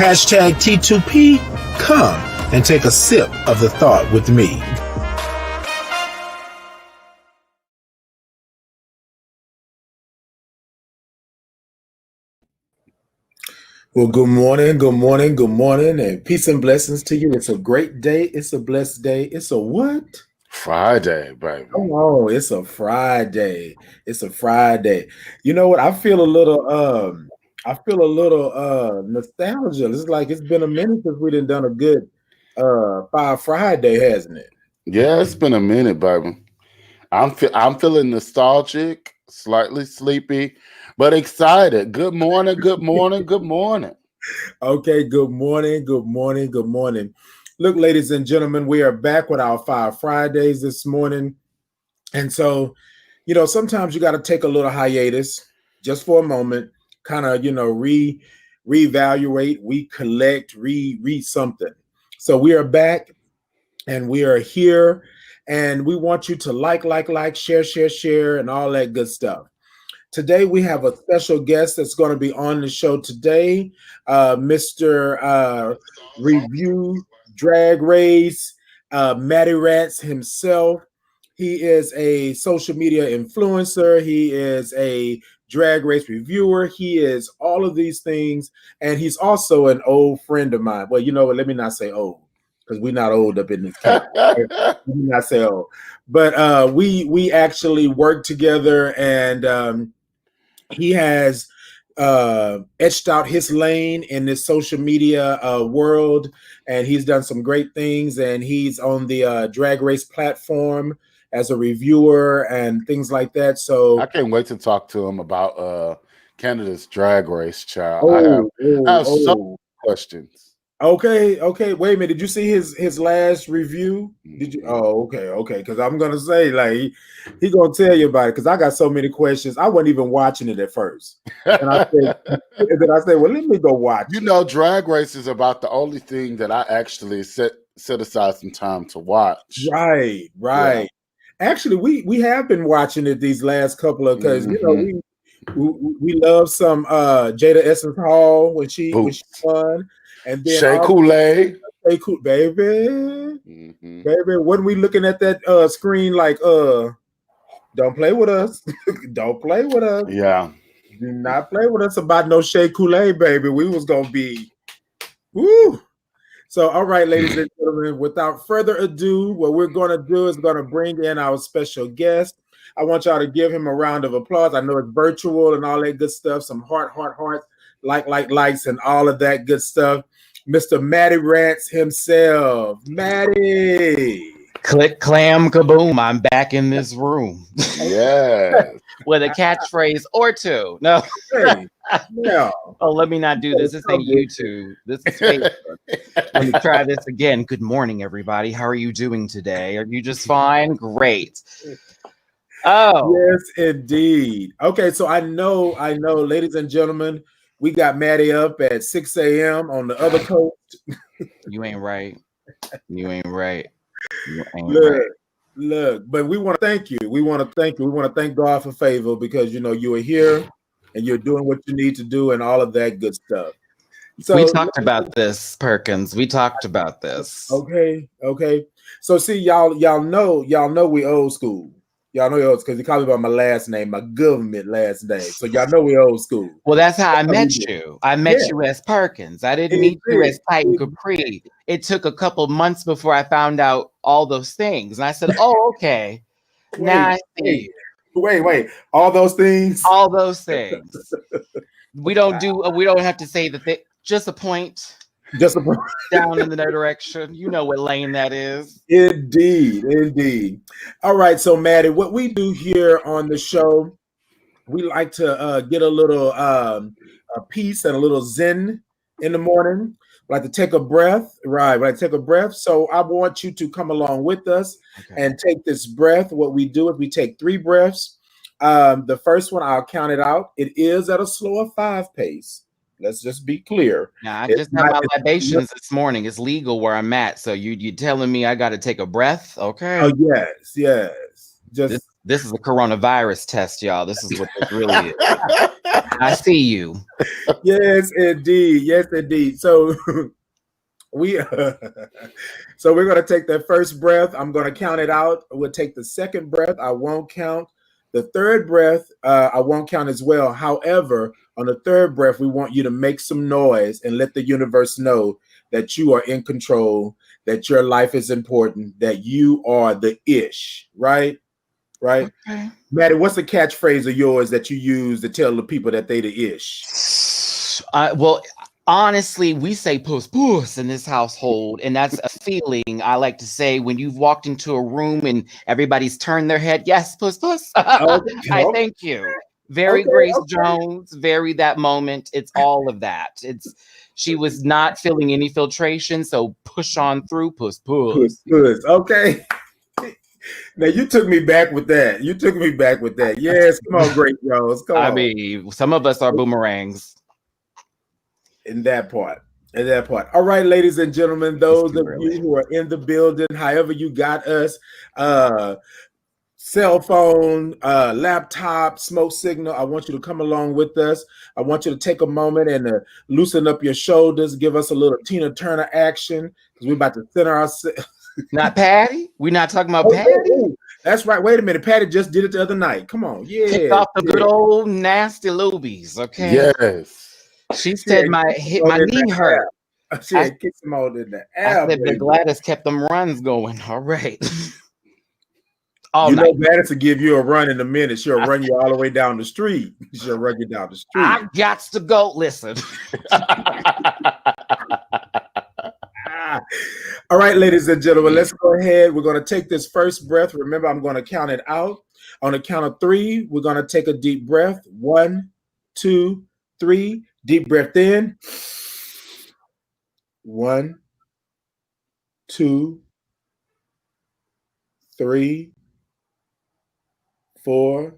Hashtag T2P, come and take a sip of the thought with me. Well, good morning, and peace and blessings to you. It's a great day. It's a blessed day. It's a what? Friday, baby. Oh, it's a Friday. It's a Friday. You know what? I feel a little nostalgia. It's like it's been a minute since we done a good Fire Friday, hasn't it? Yeah, it's been a minute, baby. I'm feeling nostalgic, slightly sleepy, but excited. Good morning. Okay, good morning. Look, ladies and gentlemen, we are back with our Fire Fridays this morning. And so, you know, sometimes you got to take a little hiatus just for a moment, kind of, you know, reevaluate, recollect, read something. So we are back and we are here, and we want you to like, share, and all that good stuff. Today, we have a special guest that's going to be on the show today, Mr. Review Drag Race, Matty Rants himself. He is a social media influencer. He is a drag race reviewer. He is all of these things, and he's also an old friend of mine. Well, you know what? Let me not say old, because we're not old up in this camp. Let me not say old. But we actually work together, and he has etched out his lane in this social media world, and he's done some great things, and he's on the Drag Race platform as a reviewer and things like that. So I can't wait to talk to him about Canada's Drag Race, child. I have so many questions. Okay. Wait a minute. Did you see his last review? Did you? Oh, okay. Because I'm gonna say, like, he gonna tell you about it, because I got so many questions. I wasn't even watching it at first, and I said, well, let me go watch. You know, Drag Race is about the only thing that I actually set aside some time to watch. Right. Yeah. Actually, we have been watching it these last couple of, because you know we love some Jada Essence Hall when she won. And then Shea Coulee, baby. When we looking at that screen, like, don't play with us. Don't play with us. Yeah. Do not play with us about no Shea Coulee, baby. We was gonna be woo. So, all right, ladies and gentlemen, without further ado, what we're gonna do is gonna bring in our special guest. I want y'all to give him a round of applause. I know it's virtual and all that good stuff. Some hearts, likes, and all of that good stuff. Mr. Matty Rants himself. Matty. Click, clam, kaboom. I'm back in this room. Yeah. With a catchphrase or two. No. Hey, no. Oh, let me not do this. This ain't YouTube. This is Facebook. Let me try this again. Good morning, everybody. How are you doing today? Are you just fine? Great. Oh. Yes, indeed. Okay, so I know, ladies and gentlemen, we got Maddie up at 6 a.m. on the other coast. You ain't right. Look, but we want to thank you. We want to thank God for favor, because, you know, you are here and you're doing what you need to do and all of that good stuff. So we talked about this, Perkins. We talked about this. Okay. So see, y'all know we old school. Y'all know old, because you call me by my last name, my government last name. So y'all know we old school. Well, that's how I met you. I met you as Perkins. I didn't meet you as Titan Capri. It took a couple months before I found out all those things. And I said, oh, okay. Now I see. Wait. All those things? All those things. We don't have to say the thing. Just a point. Down in the direction. You know what lane that is. Indeed. All right, so Maddie, what we do here on the show, we like to get a little a peace and a little zen in the morning. We like to take a breath, right? We like to take a breath. So I want you to come along with us and take this breath. What we do is we take 3 breaths. The first one, I'll count it out. It is at a slower 5 pace. Let's just be clear. Now, I just had my libations this morning. It's legal where I'm at. So you telling me I got to take a breath? Okay. Oh, yes. This is a coronavirus test, y'all. This is what this really is. I see you. Yes, indeed. Yes, indeed. So we're gonna take that first breath. I'm gonna count it out. We'll take the second breath. I won't count. The third breath, I won't count as well. However, on the third breath, we want you to make some noise and let the universe know that you are in control, that your life is important, that you are the ish, right? Right? Okay. Maddie, what's the catchphrase of yours that you use to tell the people that they the ish? Well, honestly, we say puss puss in this household, and that's a feeling I like to say when you've walked into a room and everybody's turned their head. Yes, puss puss. I thank you. Very Grace Jones, very that moment. It's all of that. She was not feeling any filtration, so push on through, puss puss. Puss puss. Okay. Now you took me back with that. Yes, come on, Grace Jones. Come on. I mean, some of us are boomerangs. In that part. All right, ladies and gentlemen, those of you who are in the building, however you got us, cell phone, laptop, smoke signal, I want you to come along with us. I want you to take a moment and loosen up your shoulders, give us a little Tina Turner action, because we're about to center ourselves. Not Patty? We're not talking about Patty? Oh, that's right. Wait a minute. Patty just did it the other night. Come on. Yeah. Kick off the good old nasty loobies, okay? Yes. She said my knee hurt. She had kicked him out in the air. I said, but Gladys kept them runs going. All right. You know Gladys will give you a run in a minute. She'll run you all the way down the street. She'll run you down the street. I got to go. Listen. All right, ladies and gentlemen, let's go ahead. We're going to take this first breath. Remember, I'm going to count it out. On the count of 3, we're going to take a deep breath. 1, 2, 3. Deep breath in. 1, 2, 3, 4,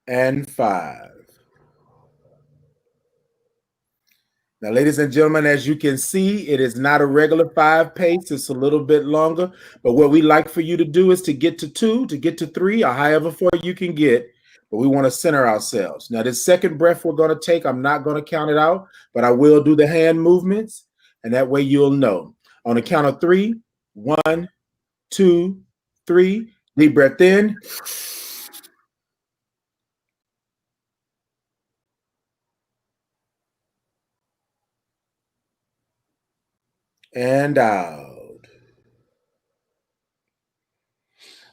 and 5. Now, ladies and gentlemen, as you can see, it is not a regular 5 pace. It's a little bit longer. But what we like for you to do is to get to 2, to get to 3, or however far you can get. But we want to center ourselves. Now, this second breath we're going to take, I'm not going to count it out, but I will do the hand movements. And that way you'll know. On the count of 3, 1, 2, 3. Deep breath in. And out.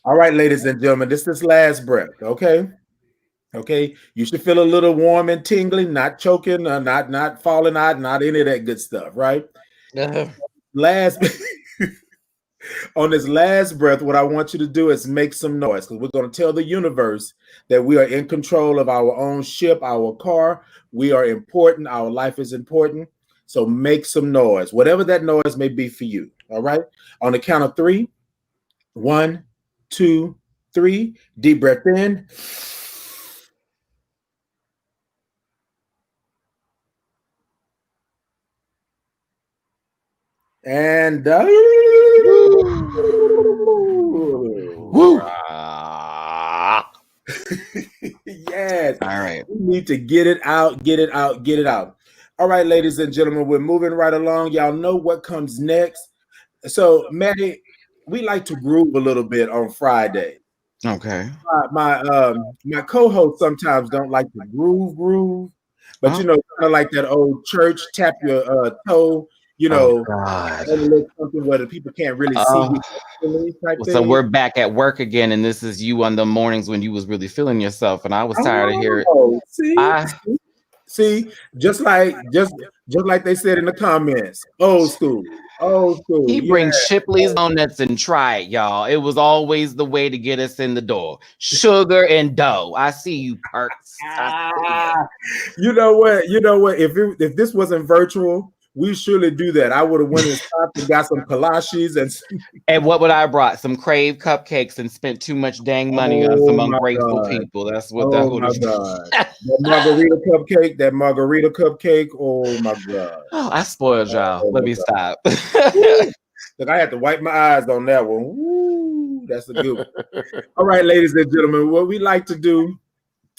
All right, ladies and gentlemen, this is last breath, okay? Okay, you should feel a little warm and tingly, not choking, not falling out, not any of that good stuff, right? Last on this last breath, what I want you to do is make some noise, because we're going to tell the universe that we are in control of our own ship, our car. We are important. Our life is important. So make some noise, whatever that noise may be for you. All right. On the count of 3, 1, 2, 3. Deep breath in. And Woo. Yes. All right. We need to get it out. All right, ladies and gentlemen, we're moving right along. Y'all know what comes next. So, Maddie, we like to groove a little bit on Friday. Okay. My co-hosts sometimes don't like to groove, but you know, kind of like that old church, tap your toe. You know, something where the people can't really see you. So we're back at work again, and this is you on the mornings when you was really feeling yourself, and I was tired of hearing. See, just like they said in the comments, old school. He brings Shipley's donuts and try it, y'all. It was always the way to get us in the door. Sugar and dough. I see you, Perks. You know what? If this wasn't virtual, we surely do that. I would have went and stopped and got some kolaches and what would I brought? Some Crave cupcakes and spent too much dang money on some ungrateful people. That's what that would have done. That margarita cupcake. Oh my god. Oh, I spoiled y'all. Let me stop. Look, I had to wipe my eyes on that one. Woo, that's a good one. All right, ladies and gentlemen, what we like to do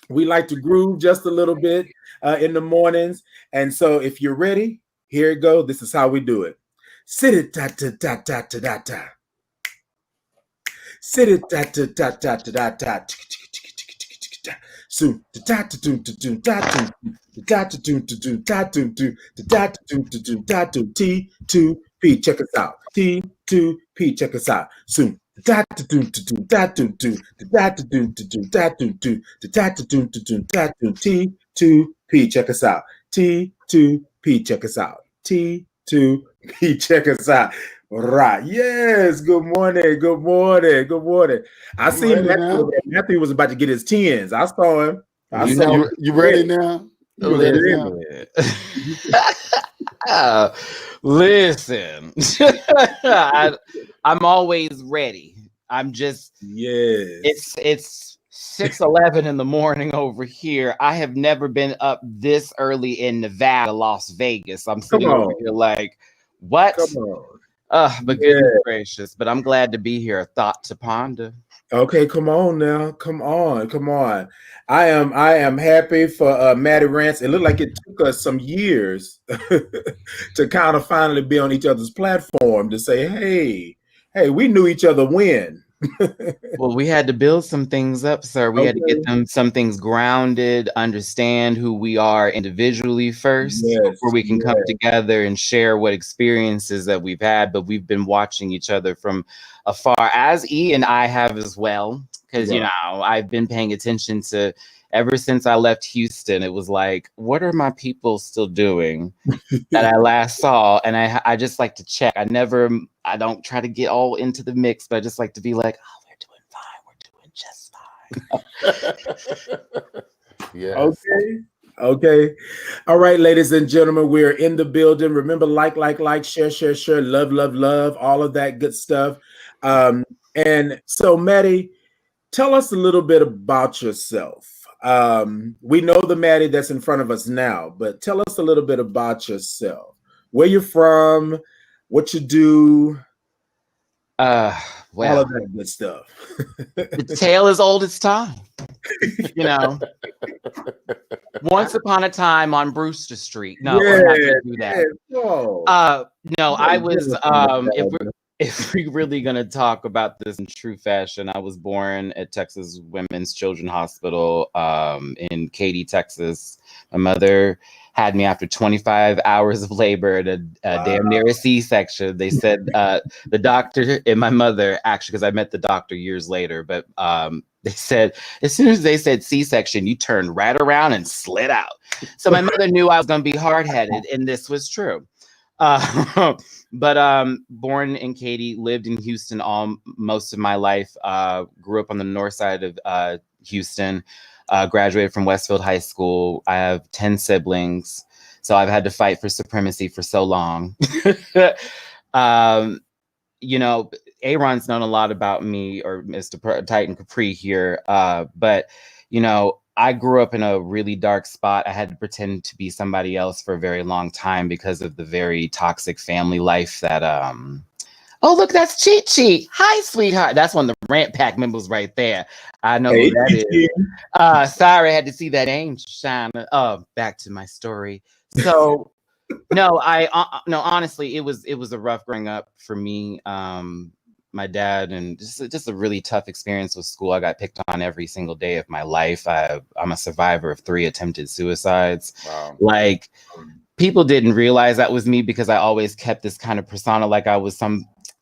We like to groove just a little bit in the mornings. And so if you're ready, here it goes. This is how we do it. Sit it ta ta ta ta ta ta ta. Sit it ta ta ta ta ta ta ta. Soon ta ta ta ta ta ta ta ta T2P. Check us out. T2P. Check us out. Soon. T2P. Check us out. T2P. Check us out. T2P. Check us out. Right. Yes. Good morning. Good morning. Good morning. I seen Matthew was about to get his 10s. I saw him. You ready now? Listen, I'm always ready. I'm just it's 6:11 in the morning over here. I have never been up this early in Nevada, Las Vegas. I'm sitting over here like, what? But goodness gracious. But I'm glad to be here. A thought to ponder. Okay, come on now. Come on. I am happy for Matty Rants. It looked like it took us some years to kind of finally be on each other's platform to say, hey, we knew each other when. Well, we had to build some things up, sir. We had to get some things grounded, understand who we are individually first before we can come together and share what experiences that we've had. But we've been watching each other from afar, as E and I have as well, because you know, I've been paying attention to ever since I left Houston. It was like, what are my people still doing that I last saw? And I just like to check. I don't try to get all into the mix, but I just like to be like, oh, we're doing fine. We're doing just fine. Okay. All right, ladies and gentlemen, we're in the building. Remember, like, share, love, all of that good stuff. And so, Maddie, tell us a little bit about yourself. We know the Maddie that's in front of us now, but tell us a little bit about yourself. Where you're from, what you do, all of that good stuff. The tale is old as time. You know, once upon a time on Brewster Street. No, we're not gonna do that. No, I was if we're really gonna talk about this in true fashion, I was born at Texas Women's Children's Hospital in Katy, Texas. My mother had me after 25 hours of labor at a damn near a C-section. They said the doctor and my mother, actually, because I met the doctor years later, but they said as soon as they said C-section, you turned right around and slid out. So my mother knew I was going to be hard-headed, and this was true. But born in Katy, lived in Houston most of my life. Grew up on the north side of Houston. Graduated from Westfield High School. I have 10 siblings, so I've had to fight for supremacy for so long. You know, Aaron's known a lot about me, or Mr. Titan Capri here, but you know, I grew up in a really dark spot. I had to pretend to be somebody else for a very long time because of the very toxic family life that oh, look, that's Cheat Cheat. Hi, sweetheart. That's one of the Rant Pack members right there. I know who that is. Sorry, I had to see that angel shine. Back to my story. So, no, honestly, it was a rough growing up for me. My dad, and just a really tough experience with school. I got picked on every single day of my life. I'm a survivor of 3 attempted suicides. Wow. Like, people didn't realize that was me because I always kept this kind of persona like I was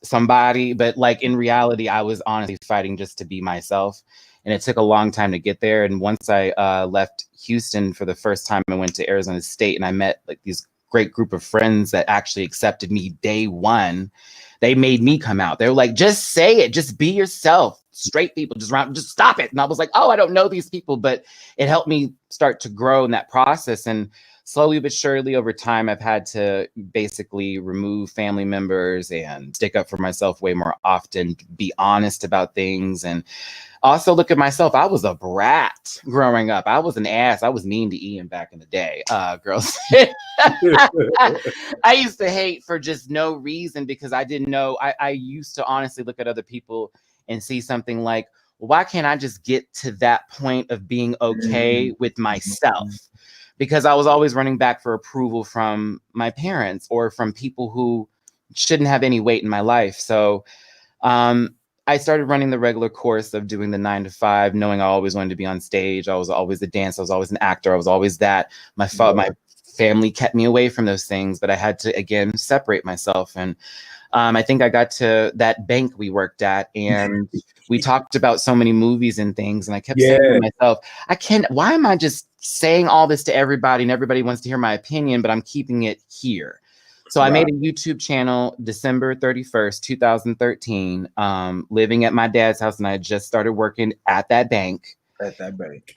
somebody, but like in reality, I was honestly fighting just to be myself. And it took a long time to get there. And once I left Houston for the first time, I went to Arizona State and I met like these great group of friends that actually accepted me day one. They made me come out. They were like, just say it, just be yourself. Straight people, just stop it. And I was like, oh, I don't know these people, but it helped me start to grow in that process. And slowly but surely over time, I've had to basically remove family members and stick up for myself way more often, be honest about things. And also look at myself. I was a brat growing up. I was an ass. I was mean to Ian back in the day. Girls. I used to hate for just no reason because I didn't know. I used to honestly look at other people and see something like, why can't I just get to that point of being okay with myself? Because I was always running back for approval from my parents or from people who shouldn't have any weight in my life. So I started running the regular course of doing the 9 to 5, knowing I always wanted to be on stage. I was always a dancer. I was always an actor. I was always that. My family kept me away from those things, but I had to, again, separate myself. And I think I got to that bank we worked at, and we talked about so many movies and things. And I kept saying to myself, why am I just saying all this to everybody and everybody wants to hear my opinion, but I'm keeping it here? So I made a YouTube channel December 31st, 2013, living at my dad's house, and I had just started working at that bank.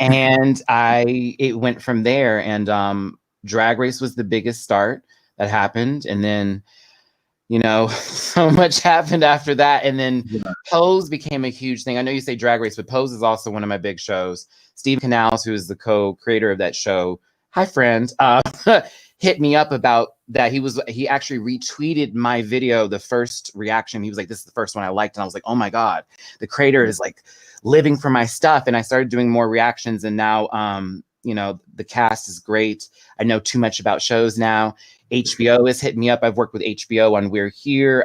And it went from there, and Drag Race was the biggest start that happened. And then, you know, so much happened after that. And then Pose became a huge thing. I know you say Drag Race, but Pose is also one of my big shows. Steve Canals, who is the co-creator of that show, hi friend, hit me up about that. He actually retweeted my video, the first reaction. He was like, this is the first one I liked. And I was like, oh my God, the creator is like living for my stuff. And I started doing more reactions. And now, you know, the cast is great. I know too much about shows now. HBO has hit me up. I've worked with HBO on We're Here.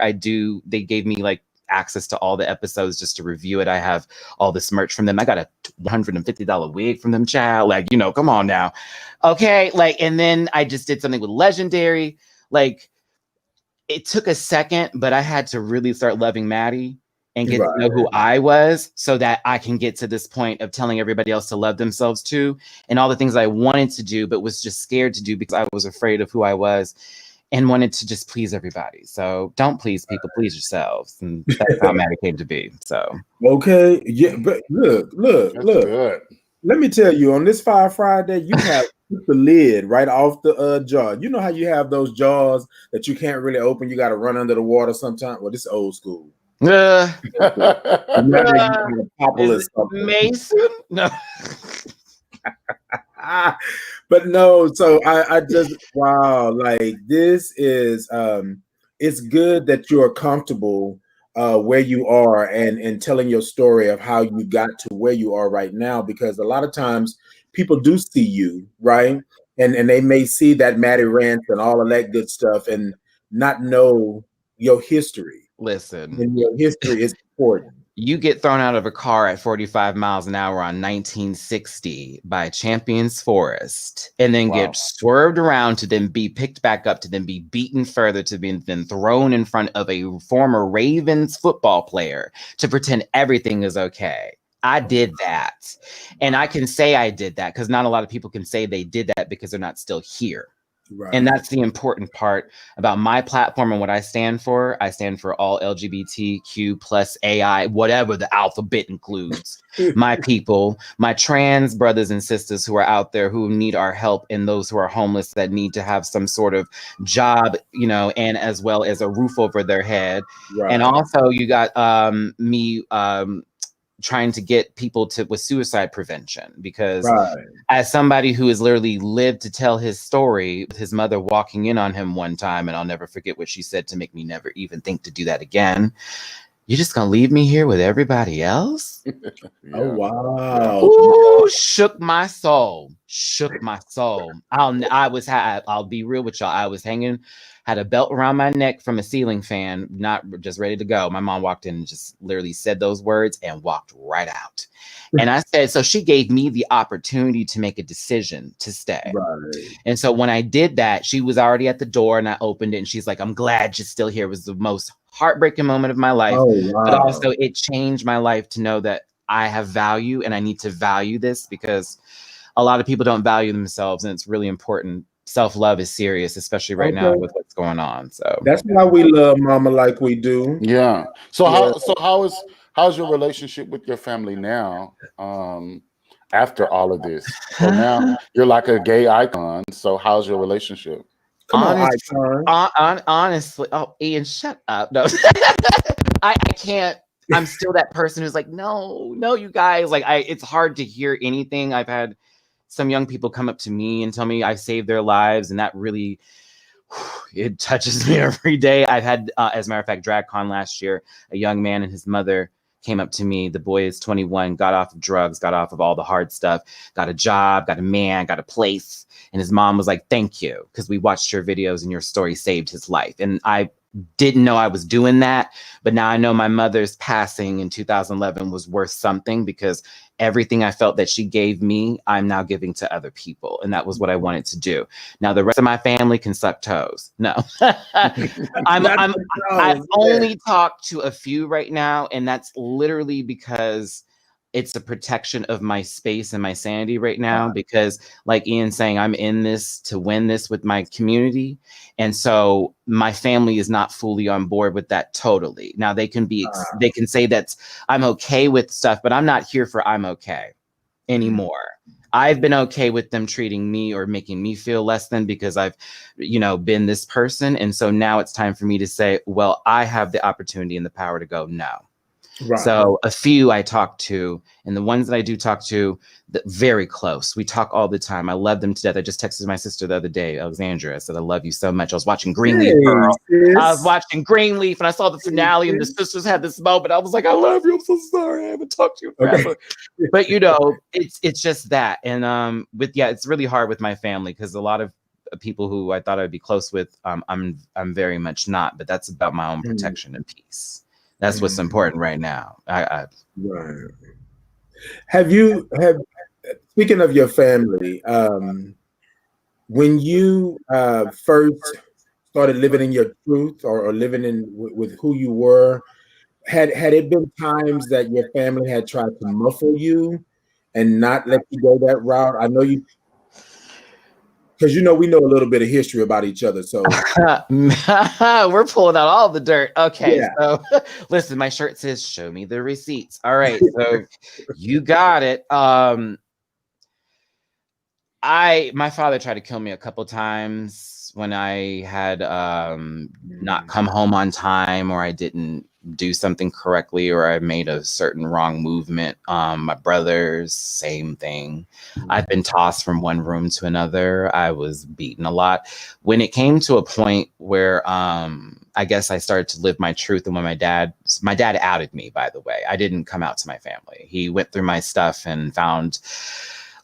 They gave me like access to all the episodes just to review it. I have all this merch from them. I got a $150 wig from them, child. Like, you know, come on now. Okay. Like, and then I just did something with Legendary. Like, it took a second, but I had to really start loving Maddie and get to know who I was so that I can get to this point of telling everybody else to love themselves too. And all the things I wanted to do, but was just scared to do because I was afraid of who I was and wanted to just please everybody. So don't please people, please yourselves. And that's how Maddie came to be. So. Okay. Yeah, but look. Good. Let me tell you, on this Fire Friday, you have the lid right off the jar. You know how you have those jars that you can't really open? You got to run under the water sometimes. Well, this is old school. Mason? No. But no, so I just, wow, like this is, it's good that you're comfortable where you are and telling your story of how you got to where you are right now, because a lot of times people do see you, right? And they may see that Matty Rants and all of that good stuff and not know your history. Listen, and your history is important. You get thrown out of a car at 45 miles an hour on 1960 by Champions Forest, and then get swerved around to then be picked back up, to then be beaten further, to be then thrown in front of a former Ravens football player to pretend everything is okay. I did that. And I can say I did that because not a lot of people can say they did that because they're not still here. Right. And that's the important part about my platform and what I stand for. I stand for all LGBTQ plus AI, whatever the alphabet includes. My people, my trans brothers and sisters who are out there who need our help, and those who are homeless that need to have some sort of job, you know, and as well as a roof over their head. Right. And also you got me trying to get people with suicide prevention, because as somebody who has literally lived to tell his story, with his mother walking in on him one time, and I'll never forget what she said to make me never even think to do that again. You're just gonna leave me here with everybody else? Oh wow! Ooh, shook my soul. I'll be real with y'all. I was hanging, had a belt around my neck from a ceiling fan, not just ready to go. My mom walked in and just literally said those words and walked right out. And I said, so she gave me the opportunity to make a decision to stay. Right. And so when I did that, she was already at the door and I opened it and she's like, I'm glad you're still here. It was the most heartbreaking moment of my life. Oh, wow. But also it changed my life to know that I have value and I need to value this, because a lot of people don't value themselves, and it's really important. Self-love is serious, especially right now with what's going on. So that's why we love Mama like we do. Yeah. So how's your relationship with your family now? After all of this, so now you're like a gay icon. So how's your relationship? Honestly, oh, Ian, shut up. No, I can't. I'm still that person who's like, no, you guys. Like, it's hard to hear anything. I've had some young people come up to me and tell me I've saved their lives, and that really, it touches me every day. I've had, as a matter of fact, DragCon last year, a young man and his mother came up to me. The boy is 21, got off of drugs, got off of all the hard stuff, got a job, got a man, got a place. And his mom was like, thank you, because we watched your videos and your story saved his life. And I didn't know I was doing that, but now I know my mother's passing in 2011 was worth something, because everything I felt that she gave me, I'm now giving to other people. And that was what I wanted to do. Now the rest of my family can suck toes. No, I've only talked to a few right now. And that's literally because it's a protection of my space and my sanity right now, because like Ian's saying, I'm in this to win this with my community. And so my family is not fully on board with that totally. Now they can be, they can say that I'm okay with stuff, but I'm not here for I'm okay anymore. I've been okay with them treating me or making me feel less than, because I've, you know, been this person. And so now it's time for me to say, well, I have the opportunity and the power to go, no. Right. So a few I talk to, and the ones that I do talk to, very close. We talk all the time. I love them to death. I just texted my sister the other day, Alexandra. I said, I love you so much. I was watching Greenleaf, girl. I was watching Greenleaf, and I saw the finale, and the sisters had this moment. I was like, I love you. I'm so sorry. I haven't talked to you forever. But you know, it's just that. And it's really hard with my family, because a lot of people who I thought I'd be close with, I'm very much not. But that's about my own protection and peace. That's what's important right now. Right. Speaking of your family, when you first started living in your truth, or living in with who you were, had it been times that your family had tried to muffle you and not let you go that route? I know you, because you know we know a little bit of history about each other, so we're pulling out all the dirt. Okay, so listen, my shirt says "Show me the receipts." All right, so you got it. My father tried to kill me a couple times when I had not come home on time, or I didn't do something correctly, or I made a certain wrong movement. My brothers, same thing. I've been tossed from one room to another. I was beaten a lot. When it came to a point where I guess I started to live my truth, and when my dad outed me, by the way. I didn't come out to my family. He went through my stuff and found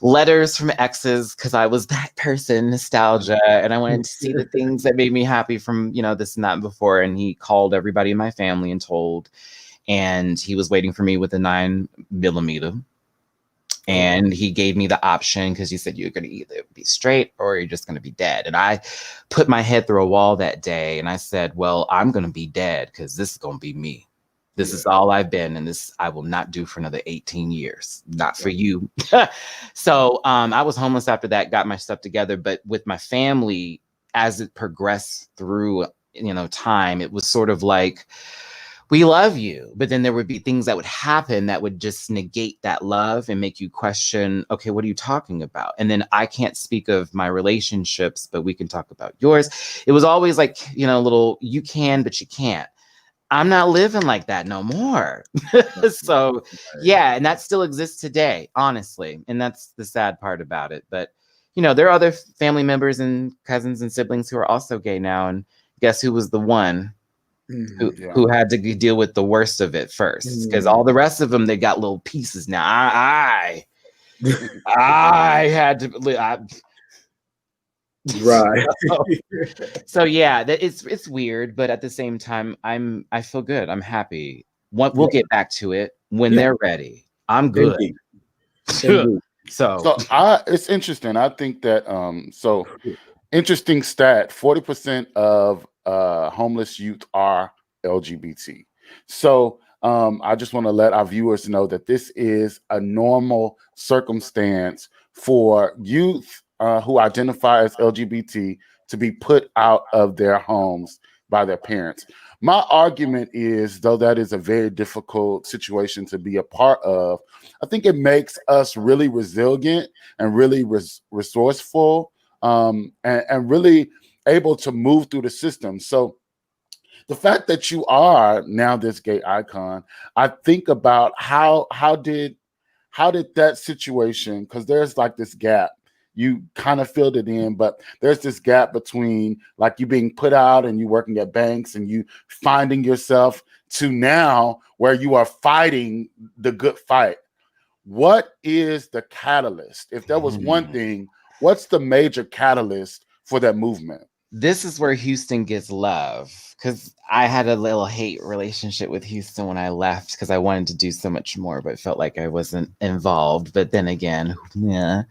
letters from exes, because I was that person, nostalgia, and I wanted to see the things that made me happy from, you know, this and that before. And he called everybody in my family and told, and he was waiting for me with a 9mm, and he gave me the option, because he said, you're going to either be straight or you're just going to be dead. And I put my head through a wall that day, and I said, well, I'm going to be dead, because this is going to be me. This is all I've been, and this I will not do for another 18 years. Not for you. So I was homeless after that, got my stuff together. But with my family, as it progressed through, you know, time, it was sort of like, we love you. But then there would be things that would happen that would just negate that love and make you question, okay, what are you talking about? And then I can't speak of my relationships, but we can talk about yours. It was always like, you know, little, you can, but you can't. I'm not living like that no more. So yeah, and that still exists today, honestly. And that's the sad part about it. But, you know, there are other family members and cousins and siblings who are also gay now. And guess who was the one who had to deal with the worst of it first? Because all the rest of them, they got little pieces now. I had to... Right. So yeah, it's weird, but at the same time, I feel good. I'm happy. We'll get back to it when they're ready. I'm good. Indeed. So it's interesting. I think that interesting stat: 40% of homeless youth are LGBT. So I just want to let our viewers know that this is a normal circumstance for youth who identify as LGBT to be put out of their homes by their parents. My argument is, though that is a very difficult situation to be a part of, I think it makes us really resilient and really resourceful and really able to move through the system. So the fact that you are now this gay icon, I think about how did that situation, because there's like this gap you kind of filled it in, but there's this gap between like you being put out and you working at banks and you finding yourself to now where you are fighting the good fight. What is the catalyst? If there was one thing, what's the major catalyst for that movement? This is where Houston gets love, because I had a little hate relationship with Houston when I left because I wanted to do so much more, but felt like I wasn't involved. But then again, yeah.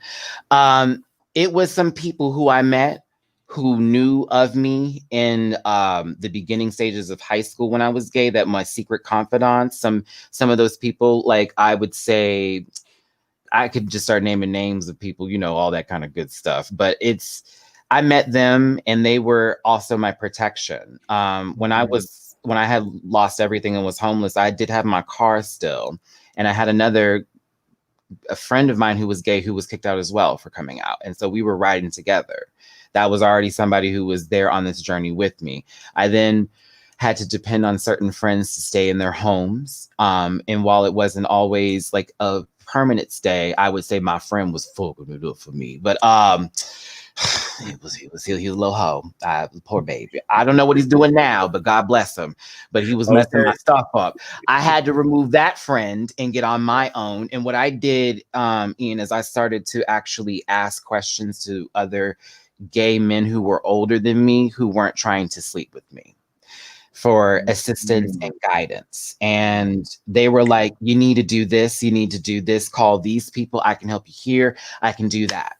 It was some people who I met who knew of me in the beginning stages of high school when I was gay, that my secret confidants, some of those people, like I would say, I could just start naming names of people, you know, all that kind of good stuff. But I met them and they were also my protection. When I had lost everything and was homeless, I did have my car still. And I had a friend of mine who was gay who was kicked out as well for coming out. And so we were riding together. That was already somebody who was there on this journey with me. I then had to depend on certain friends to stay in their homes. And while it wasn't always like a permanent stay, I would say my friend was full to do it for me. But he was a little hoe. Poor baby. I don't know what he's doing now, but God bless him. But he was messing my stuff up. I had to remove that friend and get on my own. And what I did, Ian, is I started to actually ask questions to other gay men who were older than me, who weren't trying to sleep with me, for assistance and guidance. And they were like, you need to do this. You need to do this. Call these people. I can help you here. I can do that.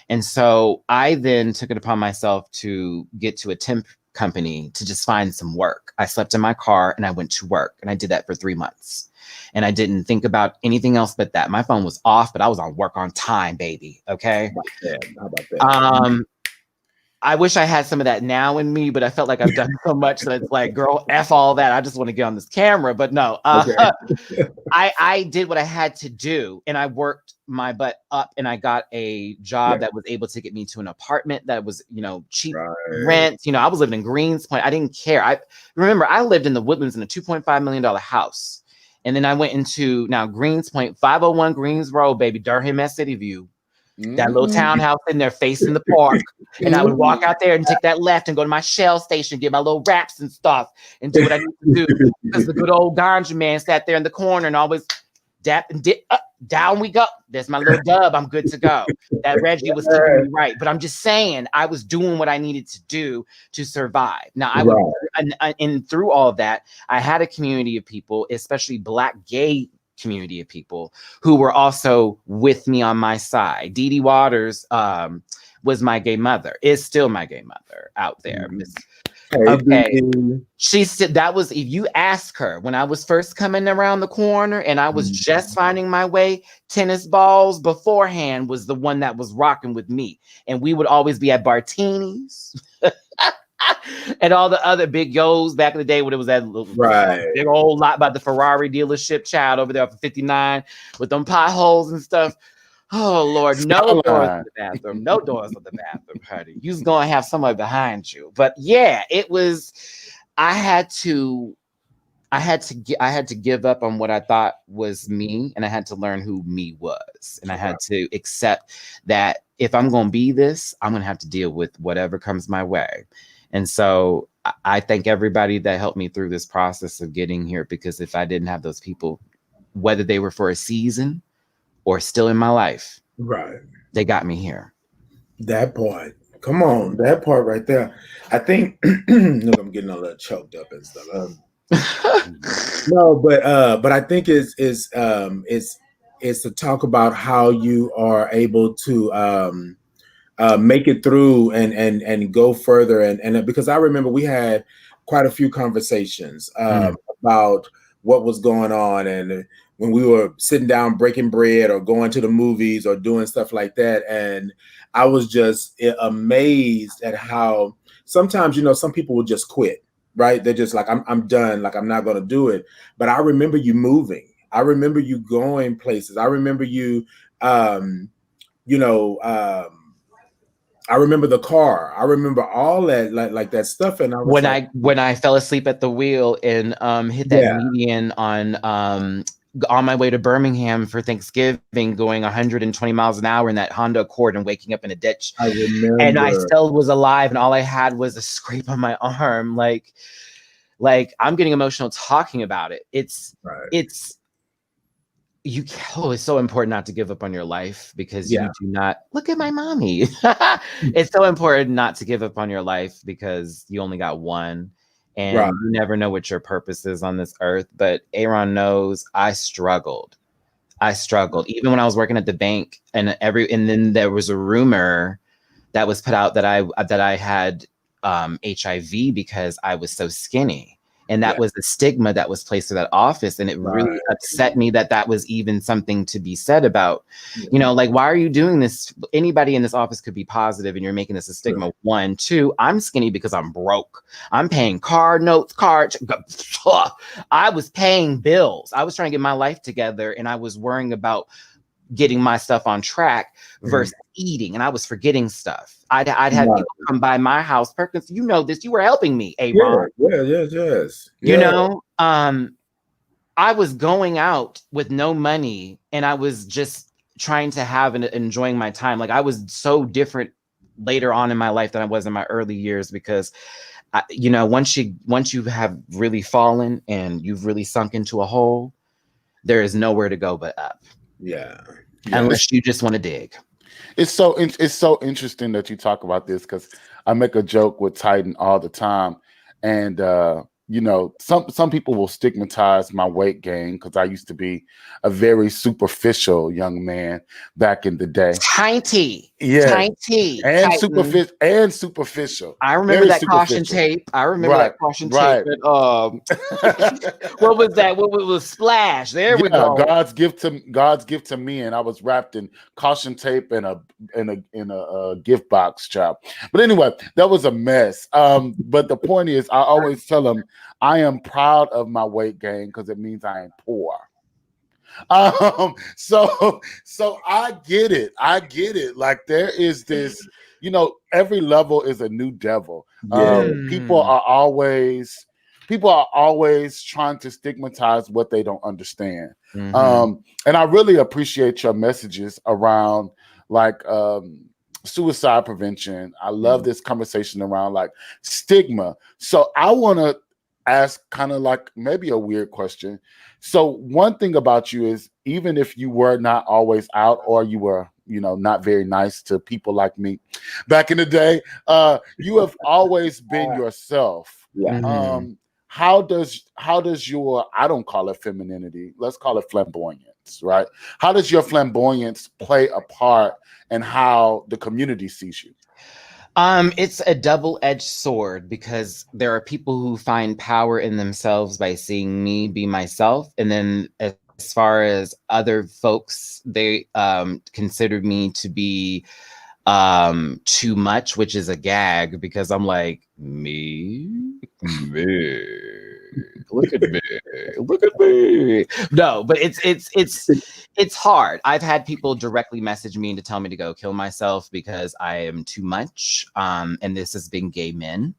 And so I then took it upon myself to get to a temp company to just find some work. I slept in my car and I went to work, and I did that for 3 months. And I didn't think about anything else but that. My phone was off, but I was on work on time, baby. Okay. How about that? I wish I had some of that now in me, but I felt like I've done so much that it's like, girl, F all that. I just want to get on this camera. But no, I did what I had to do, and I worked my butt up, and I got a job that was able to get me to an apartment that was, you know, cheap rent. You know, I was living in Greenspoint. I didn't care. I remember I lived in the Woodlands in a $2.5 million house. And then I went into now Greenspoint, 501 Greens Road, baby, Durham, City View. That little townhouse in there facing the park. And I would walk out there and take that left and go to my Shell station, get my little wraps and stuff and do what I need to do. Because the good old ganja man sat there in the corner and always dap and dip up, down we go. There's my little dub. I'm good to go. That Reggie was keeping me right. But I'm just saying, I was doing what I needed to do to survive. Now, and through all of that, I had a community of people, especially Black gay community of people, who were also with me on my side. Dee Dee Waters was my gay mother, is still my gay mother out there. Okay. She said that was, if you ask her, when I was first coming around the corner and I was just finding my way, Tennis Balls beforehand was the one that was rocking with me. And we would always be at Bartini's and all the other big yo's back in the day when it was that big old lot by the Ferrari dealership, child, over there for 59 with them potholes and stuff. Oh Lord, no doors in the bathroom, no doors in the bathroom, honey. You's gonna have somebody behind you. But yeah, it was. I had to give up on what I thought was me, and I had to learn who me was, and I had to accept that if I'm gonna be this, I'm gonna have to deal with whatever comes my way. And so I thank everybody that helped me through this process of getting here, because if I didn't have those people, whether they were for a season or still in my life, they got me here. That part. Come on, that part right there. I think look, I'm getting a little choked up and stuff. No, but I think it's to talk about how you are able to make it through and go further, and because I remember we had quite a few conversations about what was going on, and when we were sitting down breaking bread or going to the movies or doing stuff like that. And I was just amazed at how sometimes, you know, some people will just quit, right? They're just like, I'm done. Like, I'm not going to do it. But I remember you moving. I remember you going places. I remember you, I remember the car. I remember all that, like that stuff. And I was when I fell asleep at the wheel and hit that median on on my way to Birmingham for Thanksgiving, going 120 miles an hour in that Honda Accord and waking up in a ditch. I remember. And I still was alive, and all I had was a scrape on my arm. Like I'm getting emotional talking about it. It's so important not to give up on your life, because you do not look at my mommy. It's so important not to give up on your life, because you only got one. And you never know what your purpose is on this earth. But Aaron knows I struggled. Even when I was working at the bank, and then there was a rumor that was put out that I had HIV because I was so skinny. And that was the stigma that was placed to that office. And it really upset me that was even something to be said about, like, why are you doing this? Anybody in this office could be positive, and you're making this a stigma. 1, 2, I'm skinny because I'm broke. I'm paying car notes, I was paying bills. I was trying to get my life together, and I was worrying about getting my stuff on track versus eating, and I was forgetting stuff. I'd have people come by my house. Perkins, you know this. You were helping me, Aaron. Yes. You know, I was going out with no money, and I was just trying to have and enjoying my time. Like, I was so different later on in my life than I was in my early years, because once you have really fallen and you've really sunk into a hole, there is nowhere to go but up. Unless you just want to dig. It's so interesting that you talk about this, because I make a joke with Titan all the time, and some people will stigmatize my weight gain, because I used to be a very superficial young man back in the day. Tiny, and superficial. I remember that caution tape. But, what was that? What was Splash? There we go. God's gift to me, and I was wrapped in caution tape and a gift box, child. But anyway, that was a mess. But the point is, I always tell them I am proud of my weight gain, because it means I ain't poor. So I get it. Like, there is this, every level is a new devil. People are always trying to stigmatize what they don't understand. And I really appreciate your messages around, like, suicide prevention. I love this conversation around, like, stigma. So I want to ask kind of like maybe a weird question. So one thing about you is, even if you were not always out, or you were, not very nice to people like me back in the day, you have always been yourself. How does your, I don't call it femininity, let's call it flamboyance, right? How does your flamboyance play a part in how the community sees you? It's a double-edged sword, because there are people who find power in themselves by seeing me be myself. And then as far as other folks, they consider me to be too much, which is a gag, because I'm like, me. Look at me. No, but it's hard. I've had people directly message me to tell me to go kill myself because I am too much. And this has been gay men.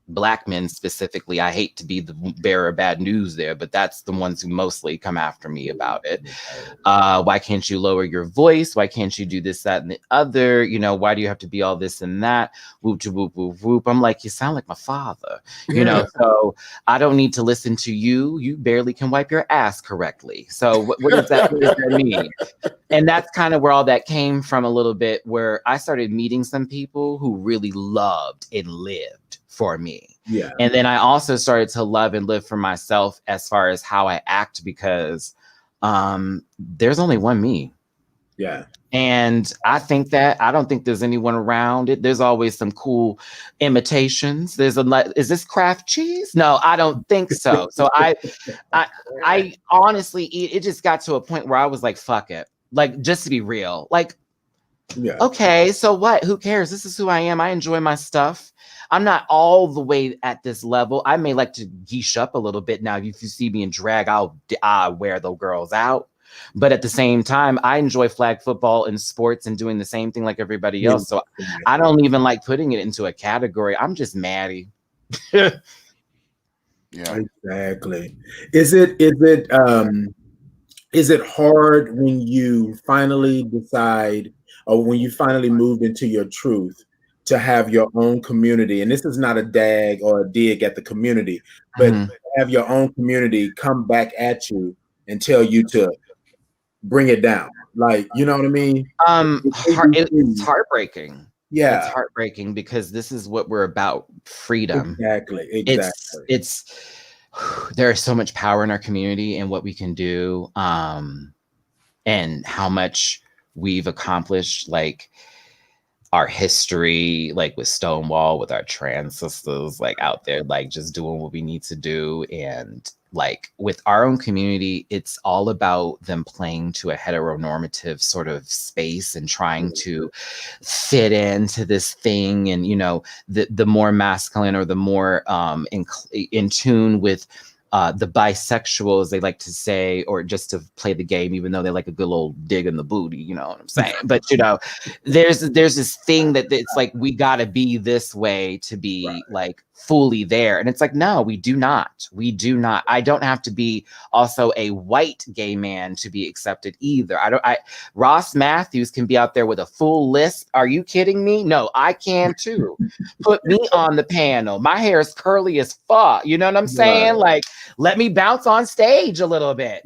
Black men specifically. I hate to be the bearer of bad news there, but that's the ones who mostly come after me about it. Why can't you lower your voice? Why can't you do this, that, and the other? Why do you have to be all this and that? Whoop, whoop, whoop, whoop. I'm like, you sound like my father, so I don't need to listen to you. You barely can wipe your ass correctly. So what does that mean? And that's kind of where all that came from a little bit, where I started meeting some people who really loved and lived for me. And then I also started to love and live for myself as far as how I act, because there's only one me. And I think that I don't think there's anyone around it. There's always some cool imitations. Is this Kraft cheese? No, I don't think so. So I honestly it just got to a point where I was like, fuck it. Like, just to be real, like, okay, so what? Who cares? This is who I am. I enjoy my stuff. I'm not all the way at this level. I may like to geesh up a little bit now. If you see me in drag, I'll wear the girls out. But at the same time, I enjoy flag football and sports and doing the same thing like everybody else. So I don't even like putting it into a category. I'm just Maddie. Yeah. Exactly. Is it hard when you finally decide, or when you finally moved into your truth, to have your own community? And this is not a dag or a dig at the community, but have your own community come back at you and tell you to bring it down. Like, you know what I mean? It's heartbreaking. Yeah. It's heartbreaking because this is what we're about, freedom. Exactly. It's there is so much power in our community and what we can do, and how much we've accomplished, like our history, like with Stonewall, with our trans sisters, like out there, like just doing what we need to do. And like with our own community, it's all about them playing to a heteronormative sort of space and trying to fit into this thing. And, you know, the more masculine, or the more in tune with the bisexual, as they like to say, or just to play the game, even though they like a good old dig in the booty, you know what I'm saying? But, you know, there's this thing that it's like, we got to be this way to be like fully there. And it's like, no, we do not. I don't have to be also a white gay man to be accepted either. Ross Matthews can be out there with a full lisp. Are you kidding me? No, I can too. Put me on the panel. My hair is curly as fuck. You know what I'm saying? Like, let me bounce on stage a little bit.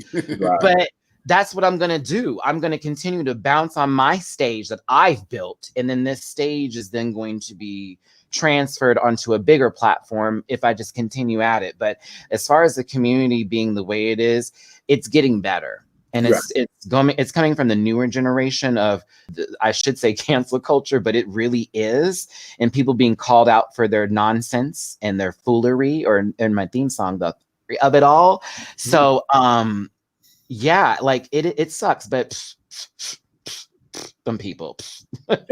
But that's what I'm going to do. I'm going to continue to bounce on my stage that I've built. And then this stage is then going to be transferred onto a bigger platform if I just continue at it. But as far as the community being the way it is, it's getting better. And it's coming from the newer generation of, I should say, cancel culture, but it really is. And people being called out for their nonsense and their foolery, or in my theme song, the of it all. So yeah, like it sucks, but them people.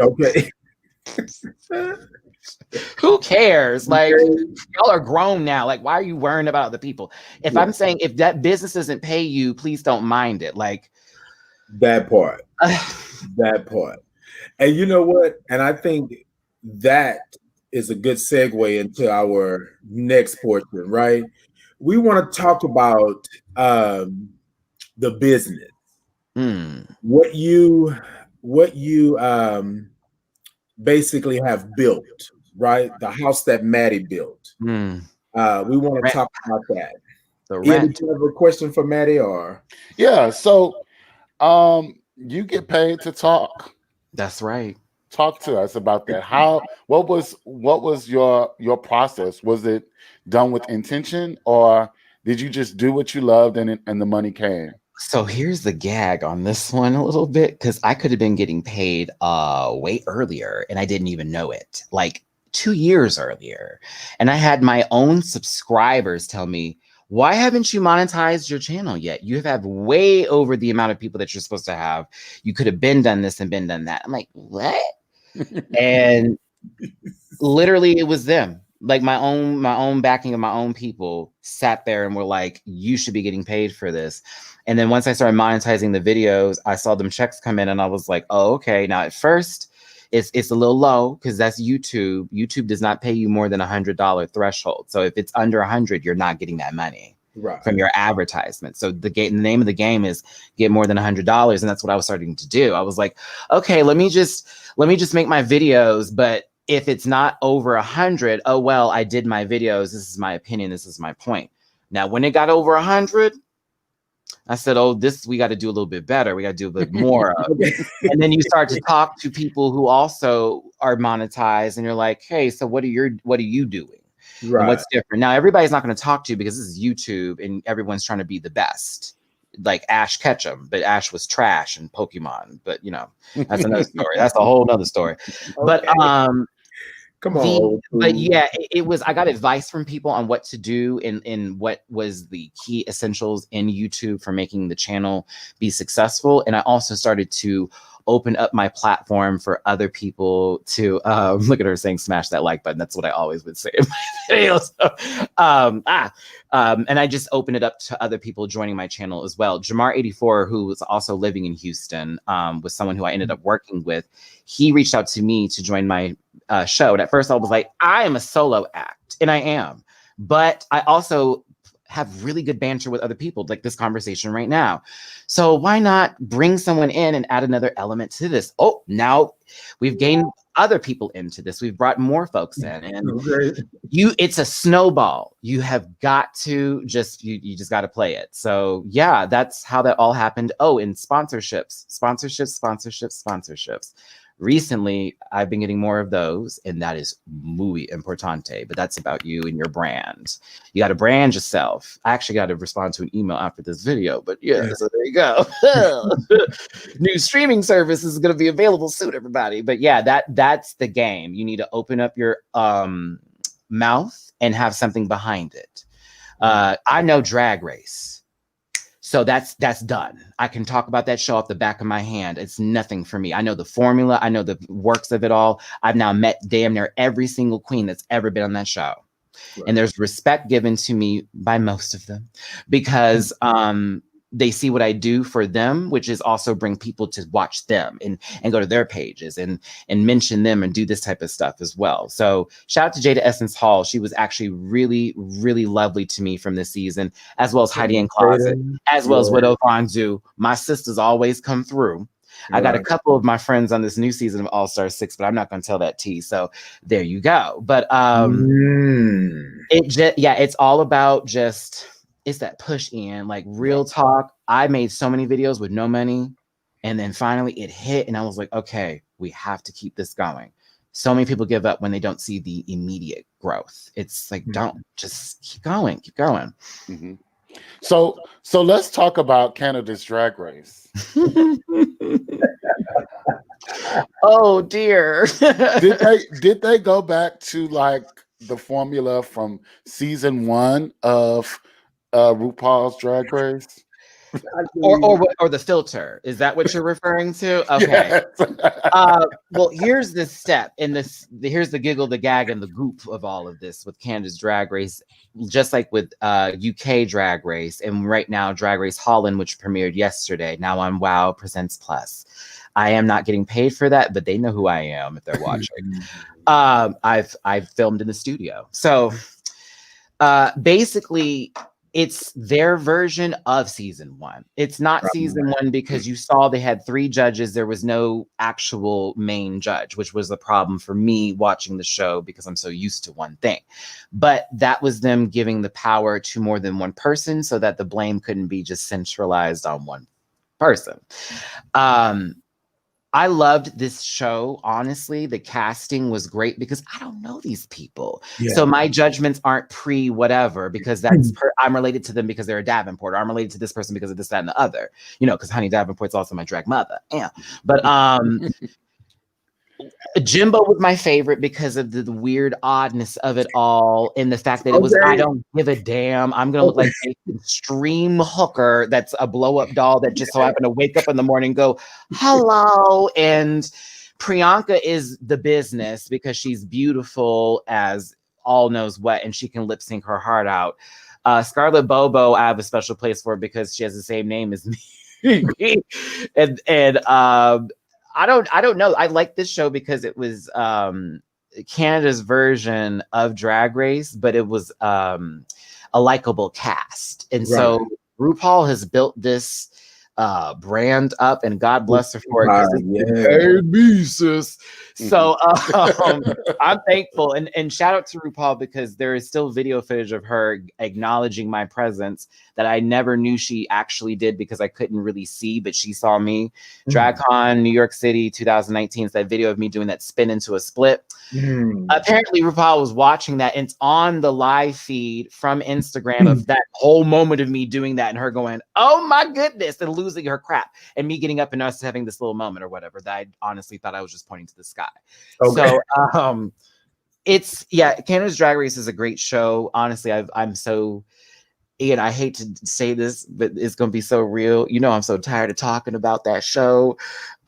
Okay. Who cares? Like, y'all are grown now. Like, why are you worrying about other people? If I'm saying, if that business doesn't pay you, please don't mind it. Like that part. That part. And you know what? And I think that is a good segue into our next portion, right? We want to talk about the business. What you basically have built, right? The house that Maddie built. We want to talk about that. Ian, did you have a question for Maddie, or? Yeah, so you get paid to talk. That's right. Talk to us about that. What was your process? Was it done with intention, or did you just do what you loved and the money came? So here's the gag on this one a little bit, because I could have been getting paid way earlier and I didn't even know it, like 2 years earlier. And I had my own subscribers tell me, why haven't you monetized your channel yet? You have way over the amount of people that you're supposed to have. You could have been done this and been done that. I'm like, what? And literally it was them. Like my own backing of my own people sat there and were like, you should be getting paid for this. And then once I started monetizing the videos, I saw them checks come in and I was like, oh, okay. Now at first it's a little low because that's YouTube. YouTube does not pay you more than $100 threshold. So if it's under 100, you're not getting that money from your advertisement. So the name of the game is get more than $100. And that's what I was starting to do. I was like, okay, let me just make my videos. But if it's not over 100, oh, well, I did my videos. This is my opinion. This is my point. Now, when it got over 100, I said, oh, we got to do a little bit better. We got to do a bit more of. And then you start to talk to people who also are monetized and you're like, hey, so what are you doing? Right. And what's different? Now, everybody's not going to talk to you because this is YouTube and everyone's trying to be the best. Like Ash Ketchum, but Ash was trash in Pokemon. But, you know, that's another story. That's a whole nother story. Okay. But come on. But yeah, it was, I got advice from people on what to do and what was the key essentials in YouTube for making the channel be successful. And I also started to open up my platform for other people to look at her saying smash that like button. That's what I always would say in my videos. And I just opened it up to other people joining my channel as well. Jamar84, who was also living in Houston, was someone who I ended up working with. He reached out to me to join my show. And at first I was like, I am a solo act, and I am. But I also have really good banter with other people, like this conversation right now. So why not bring someone in and add another element to this? Oh, now we've gained other people into this. We've brought more folks in, and it's a snowball. You have got to just, you just got to play it. So yeah, that's how that all happened. Oh, and sponsorships. Recently, I've been getting more of those, and that is muy importante, but that's about you and your brand. You got to brand yourself. I actually got to respond to an email after this video, but yeah, so there you go. New streaming service is going to be available soon, everybody. But yeah, that's the game. You need to open up your mouth and have something behind it. I know Drag Race. So that's done. I can talk about that show off the back of my hand. It's nothing for me. I know the formula. I know the works of it all. I've now met damn near every single queen that's ever been on that show. Right. And there's respect given to me by most of them because they see what I do for them, which is also bring people to watch them and go to their pages and mention them and do this type of stuff as well. So shout out to Jada Essence Hall. She was actually really, really lovely to me from this season, as well as Heidi in Closet, as well as Widow Fondu. My sisters always come through. I got a couple of my friends on this new season of All Star 6, but I'm not going to tell that tea. So there you go. But it's all about just, it's that push in, like real talk. I made so many videos with no money, and then finally it hit, and I was like, okay, we have to keep this going. So many people give up when they don't see the immediate growth. It's like, don't, just keep going. Mm-hmm. So let's talk about Canada's Drag Race. Oh dear. did they go back to like the formula from season 1 of RuPaul's Drag Race? or the filter? Is that what you're referring to? Okay. Yes. Well, here's the step, and here's the giggle, the gag, and the goop of all of this with Canada's Drag Race, just like with UK Drag Race, and right now DragRace Holland, which premiered yesterday, now on Wow Presents Plus. I am not getting paid for that, but they know who I am if they're watching. I've filmed in the studio, so basically, it's their version of season 1. It's not season 1 because you saw they had 3 judges. There was no actual main judge, which was the problem for me watching the show because I'm so used to one thing. But that was them giving the power to more than one person so that the blame couldn't be just centralized on one person. I loved this show. Honestly, the casting was great because I don't know these people. Yeah. So my judgments aren't pre-whatever because that's I'm related to them because they're a Davenport. Or I'm related to this person because of this, that, and the other. You know, because Honey Davenport's also my drag mother. Yeah. But Jimbo was my favorite because of the weird oddness of it all and the fact that it was, I don't give a damn. I'm going to look like an extreme hooker that's a blow-up doll that just so happened to wake up in the morning and go, hello. And Priyanka is the business because she's beautiful as all knows what, and she can lip sync her heart out. Scarlett Bobo, I have a special place for because she has the same name as me. and I don't know. I like this show because it was Canada's version of Drag Race, but it was a likable cast. And so RuPaul has built this brand up, and God bless her for it. Hey, sis. So I'm thankful. And shout out to RuPaul because there is still video footage of her acknowledging my presence that I never knew she actually did because I couldn't really see, but she saw me. DragCon, New York City, 2019. It's that video of me doing that spin into a split. Apparently RuPaul was watching that, and it's on the live feed from Instagram of that whole moment of me doing that and her going, oh my goodness, and losing her crap, and me getting up and us having this little moment or whatever that I honestly thought I was just pointing to the sky. Okay. So it's Canada's Drag Race is a great show. Honestly, I'm so, and I hate to say this, but it's going to be so real. You know, I'm so tired of talking about that show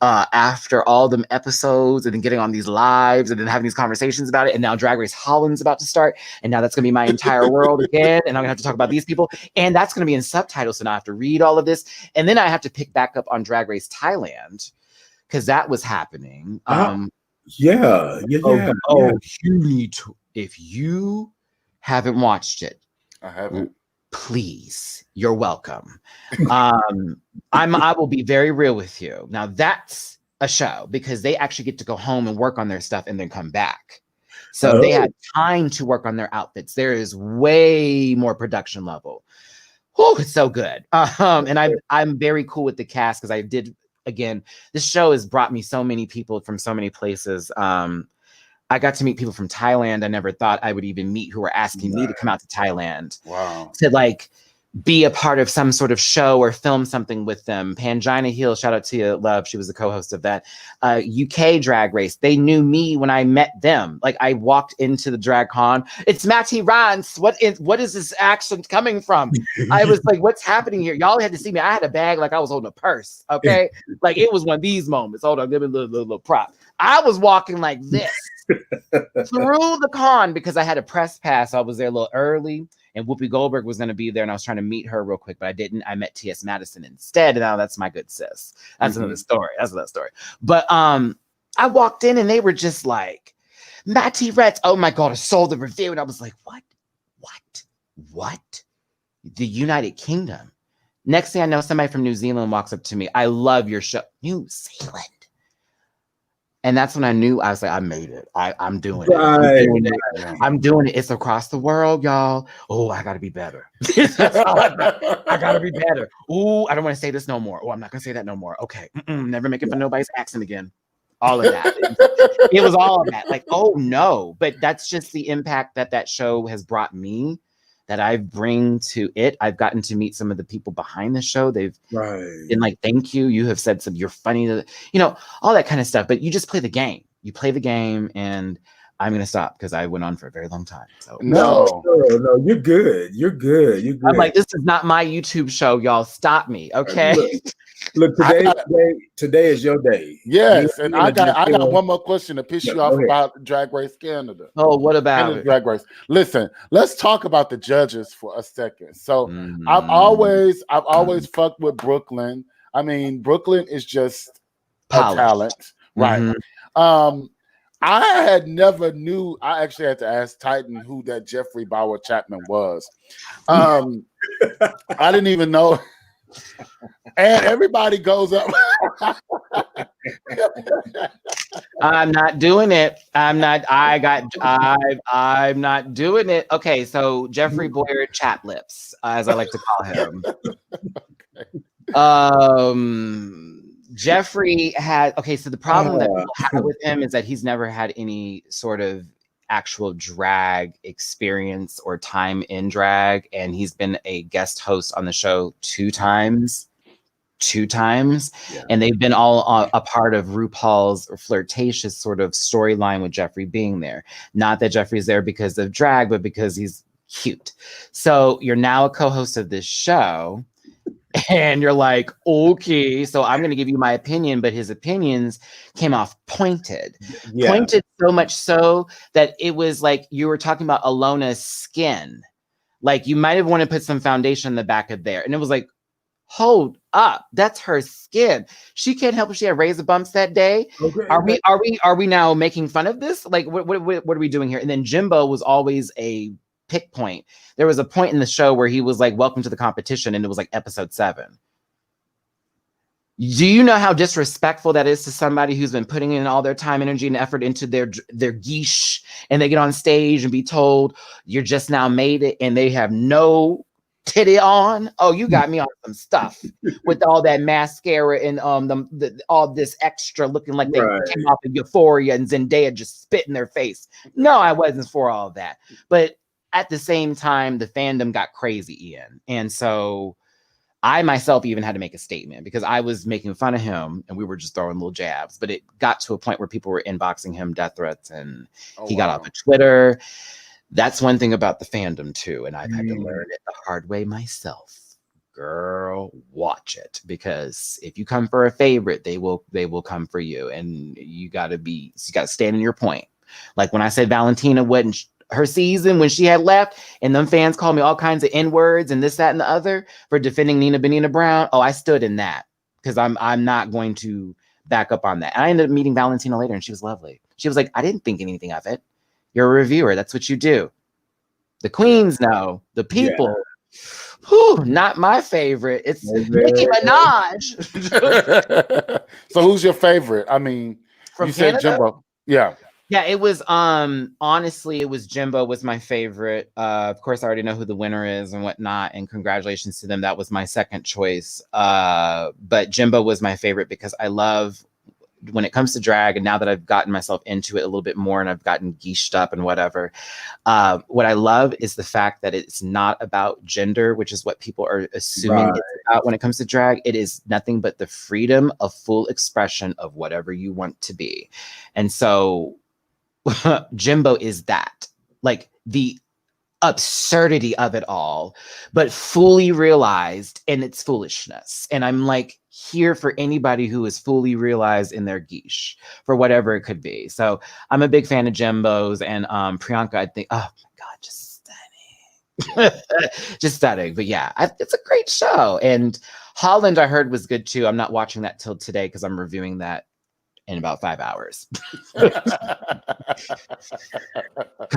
after all them episodes and then getting on these lives and then having these conversations about it. And now DragRace Holland's about to start. And now that's going to be my entire world again. And I'm going to have to talk about these people. And that's going to be in subtitles. So now I have to read all of this. And then I have to pick back up on Drag Race Thailand because that was happening. You need to, if you haven't watched it. I haven't. please, you're welcome. I will be very real with you. Now that's a show because they actually get to go home and work on their stuff and then come back. So they had time to work on their outfits. There is way more production level. Oh, it's so good. And I'm very cool with the cast because I did, again, this show has brought me so many people from so many places. I got to meet people from Thailand I never thought I would even meet, who were asking me to come out to Thailand. Wow. To like be a part of some sort of show or film something with them. Pangina Hill, shout out to you, love. She was the co-host of that. UK Drag Race. They knew me when I met them. Like I walked into the drag con. It's Matty Rants. What is this accent coming from? I was like, what's happening here? Y'all had to see me. I had a bag like I was holding a purse. Okay. Like it was one of these moments. Hold on, give me a little prop. I was walking like this through the con because I had a press pass. I was there a little early. And Whoopi Goldberg was going to be there, and I was trying to meet her real quick, but I didn't. I met T.S. Madison instead, and now that's my good sis. That's another story. That's another story. But I walked in, and they were just like, Matty Rants. Oh my God, I saw the review, and I was like, what? The United Kingdom. Next thing I know, somebody from New Zealand walks up to me. I love your show. New Zealand. And that's when I knew. I was like, I made it. I'm doing it. I'm doing it. It's across the world, y'all. Oh, I got to be better. I got to be better. Oh, I don't want to say this no more. Oh, I'm not going to say that no more. Okay. Never make it for nobody's accent again. All of that. It was all of that. Like, oh, no. But that's just the impact that show has brought me, that I bring to it. I've gotten to meet some of the people behind the show. They've been like, thank you. You have said some, you're funny, all that kind of stuff. But you just play the game. You play the game, and I'm going to stop because I went on for a very long time. So no, you're good. You're good. I'm like, this is not my YouTube show, y'all. Stop me, okay? Look, today is your day. Yes, and I got one more question to piss you off about Drag Race Canada. Oh, what about it? Drag Race? Listen, let's talk about the judges for a second. So I've always fucked with Brooklyn. I mean, Brooklyn is just a talent, right? I had never knew. I actually had to ask Titan who that Jeffrey Bauer Chapman was. I didn't even know. And everybody goes up. I'm not doing it. I'm not doing it. Okay, so Jeffrey Boyer Chaplips, as I like to call him. Jeffrey had, so the problem that people have with him is that he's never had any sort of actual drag experience or time in drag, and he's been a guest host on the show two times, and they've been all a part of RuPaul's flirtatious sort of storyline with Jeffrey being there. Not that Jeffrey's there because of drag, but because he's cute. So you're now a co-host of this show, and you're like, okay, so I'm going to give you my opinion, but his opinions came off pointed. Pointed so much so that it was like you were talking about Alona's skin. Like you might have wanted to put some foundation in the back of there. And it was like, hold up, that's her skin. She can't help if she had razor bumps that day. Okay. Are we now making fun of this? Like, what are we doing here? And then Jimbo was always a pick point. There was a point in the show where he was like, welcome to the competition, and it was like episode 7. Do you know how disrespectful that is to somebody who's been putting in all their time, energy, and effort into their geesh, and they get on stage and be told you're just now made it, and they have no titty on? Oh, you got me on some stuff with all that mascara and all this extra looking like they came off of Euphoria and Zendaya just spit in their face. No, I wasn't for all of that. But at the same time, the fandom got crazy, Ian. And so I myself even had to make a statement because I was making fun of him and we were just throwing little jabs. But it got to a point where people were inboxing him death threats, and he got off of Twitter. That's one thing about the fandom too. And I've had to learn it the hard way myself. Girl, watch it, because if you come for a favorite, they will come for you. And you gotta stand in your point. Like when I said Valentina wouldn't, her season when she had left, and them fans called me all kinds of N-words and this, that, and the other for defending Nina Benina Brown. Oh, I stood in that because I'm not going to back up on that. And I ended up meeting Valentina later, and she was lovely. She was like, I didn't think anything of it. You're a reviewer. That's what you do. The queens know. The people Whew, not my favorite. It's Nicki Minaj. So who's your favorite? I mean, From you said Canada? Jimbo. Yeah. Yeah, it was honestly, it was Jimbo was my favorite. Of course, I already know who the winner is and whatnot, and congratulations to them. That was my second choice. But Jimbo was my favorite because I love when it comes to drag, and now that I've gotten myself into it a little bit more and I've gotten geeshed up and whatever, what I love is the fact that it's not about gender, which is what people are assuming it's about when it comes to drag. It is nothing but the freedom of full expression of whatever you want to be. And so Jimbo is that, like the absurdity of it all, but fully realized in its foolishness. And I'm like here for anybody who is fully realized in their geesh for whatever it could be. So I'm a big fan of Jimbo's, and Priyanka, I think, oh my God, just stunning. Just stunning. But yeah, it's a great show. And Holland, I heard, was good too. I'm not watching that till today because I'm reviewing that in about 5 hours.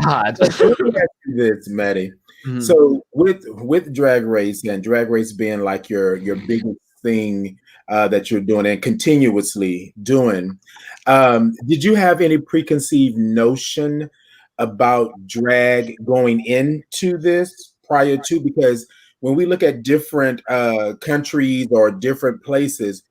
God. Let me ask you this, Maddie. Mm-hmm. So with Drag Race and Drag Race being like your biggest thing that you're doing and continuously doing, did you have any preconceived notion about drag going into this prior to? Because when we look at different countries or different places,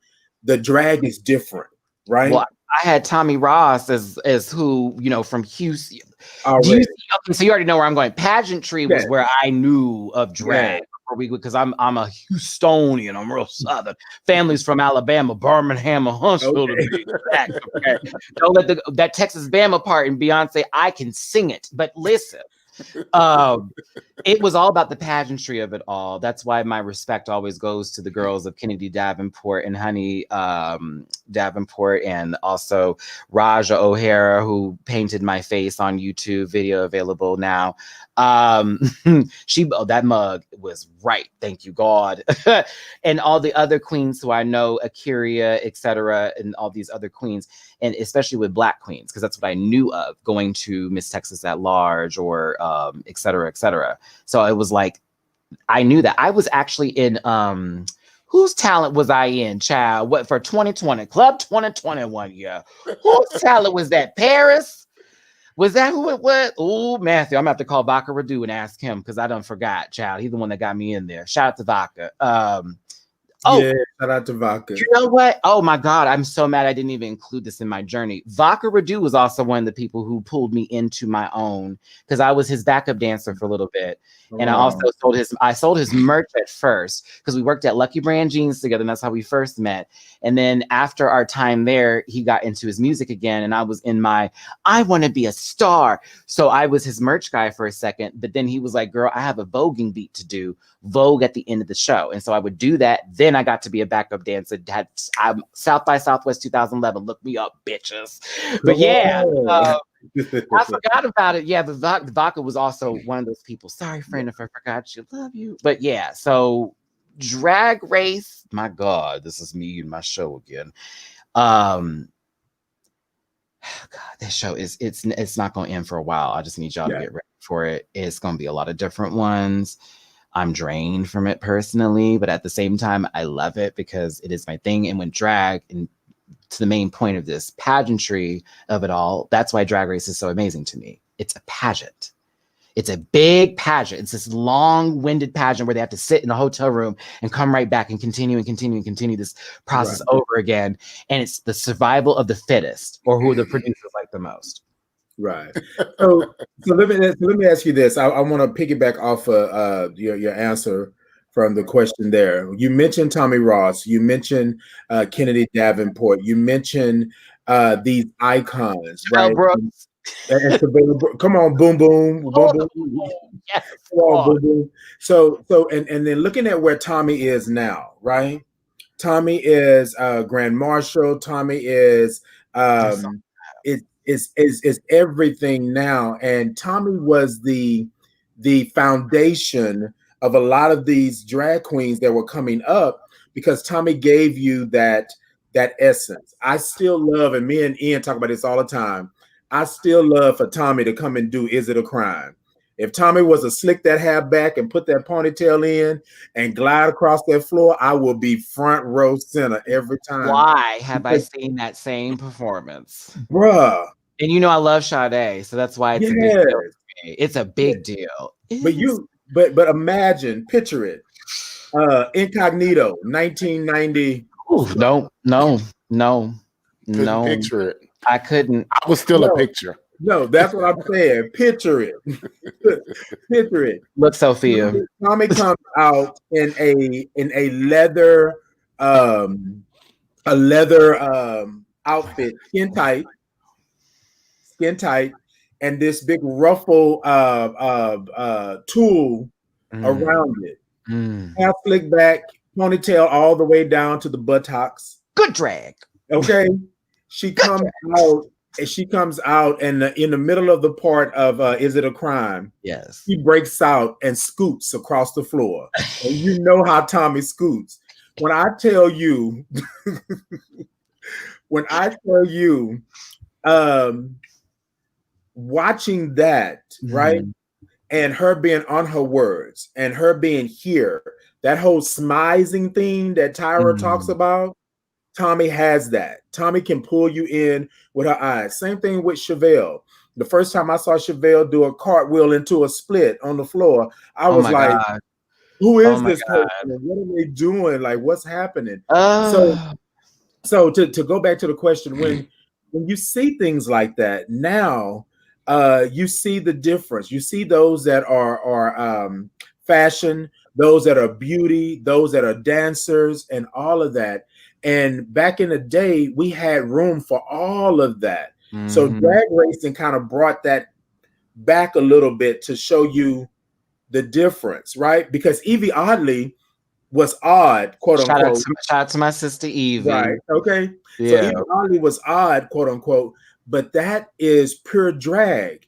the drag is different. Right. Well, I had Tommy Ross as who, you know, from Houston. Okay, so you already know where I'm going. Pageantry was where I knew of drag. Because I'm a Houstonian, I'm real Southern. Family's from Alabama, Birmingham, or Huntsville to be exact. Okay? Don't let that Texas Bama part in Beyonce. I can sing it, but listen. It was all about the pageantry of it all. That's why my respect always goes to the girls of Kennedy Davenport and Honey Davenport, and also Raja O'Hara, who painted my face on YouTube, video available now. That mug was right, thank you God. And all the other queens who I know, Akira, etc., and all these other queens, and especially with Black queens, because that's what I knew of going to Miss Texas at Large or etc., etc. So it was like I knew that I was actually in whose talent was I in, child? What for 2020 Club 2021? Yeah, whose talent was that? Paris? Was that who it was? Oh, Matthew, I'm gonna have to call Vodka Radu and ask him because I done forgot, child. He's the one that got me in there. Shout out to Vodka. Yeah, shout out to Vodka. You know what? Oh my God, I'm so mad I didn't even include this in my journey. Vodka Radu was also one of the people who pulled me into my own because I was his backup dancer for a little bit. And I also sold his merch at first because we worked at Lucky Brand Jeans together, and that's how we first met. And then after our time there, he got into his music again, and I was in my I want to be a star. So I was his merch guy for a second, but then he was like, girl, I have a voguing beat to do, Vogue at the end of the show. And so I would do that. Then I got to be a backup dancer. I'm South by Southwest 2011. Look me up, bitches. But yeah, I forgot about it. Yeah, the Vodka was also one of those people. Sorry, friend, if I forgot you. Love you. But yeah, so Drag Race. My God, this is me and my show again. God, this show it's not going to end for a while. I just need y'all to get ready for it. It's going to be a lot of different ones. I'm drained from it personally, but at the same time, I love it because it is my thing. And when drag, and to the main point of this pageantry of it all, that's why Drag Race is so amazing to me. It's a pageant. It's a big pageant. It's this long-winded pageant where they have to sit in a hotel room and come right back and continue this process over again. And it's the survival of the fittest, or who the producers like the most. Right. So let me ask you this. I want to piggyback off of your answer from the question there. You mentioned Tommy Ross. You mentioned Kennedy Davenport. You mentioned these icons, right? Come on, boom, boom, boom, boom. Yes, come on, boom, boom. So and then looking at where Tommy is now, right? Tommy is Grand Marshal. Tommy is is everything now, and Tommy was the foundation of a lot of these drag queens that were coming up because Tommy gave you that essence. I still love, and me and Ian talk about this all the time, I still love for Tommy to come and do Is It a Crime? If Tommy was to slick that hair back and put that ponytail in and glide across that floor, I will be front row center every time. Why have I seen that same performance? Bruh. And you know I love Sade, so that's why it's a big deal to me. It's a big deal. But imagine, picture it. Incognito, 1990. Ooh, no. Couldn't picture it. I couldn't. I was still a picture. No, that's what I'm saying. Picture it. Picture it. Look, Sophia. Tommy comes out in a leather outfit, skin tight, and this big ruffle tulle around it. Half slick back, ponytail all the way down to the buttocks. Good drag. Okay. She comes out and in the middle of the part of Is It a Crime? Yes. She breaks out and scoots across the floor. And you know how Tommy scoots. When I tell you, watching that, right? And her being on her words and her being here, that whole smizing thing that Tyra talks about, Tommy has that. Tommy can pull you in with her eyes. Same thing with Chevelle. The first time I saw Chevelle do a cartwheel into a split on the floor, I was like, God. Who is this person? What are they doing? Like, what's happening? So to go back to the question, when you see things like that, now you see the difference. You see those that are fashion, those that are beauty, those that are dancers, and all of that. And back in the day, we had room for all of that. So drag racing kind of brought that back a little bit to show you the difference, right? Because Evie Oddly was odd, quote unquote. Shout out to my sister Evie. Right. Okay. Yeah. So Evie Oddly was odd, quote unquote, but that is pure drag.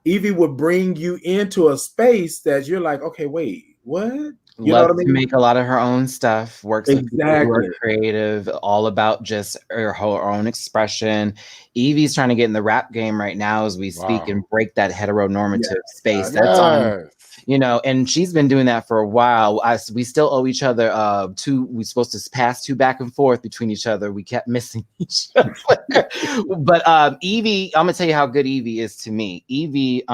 Evie would bring you into a space that you're like, okay, wait, what? You know what I mean? To make a lot of her own stuff, works exactly. with creative, all about just her own expression. Evie's trying to get in the rap game right now as we speak and break that heteronormative space that's on, you know, and she's been doing that for a while. We still owe each other we're supposed to pass two back and forth between each other. We kept missing each other. But Evie, I'm gonna tell you how good Evie is to me. Evie,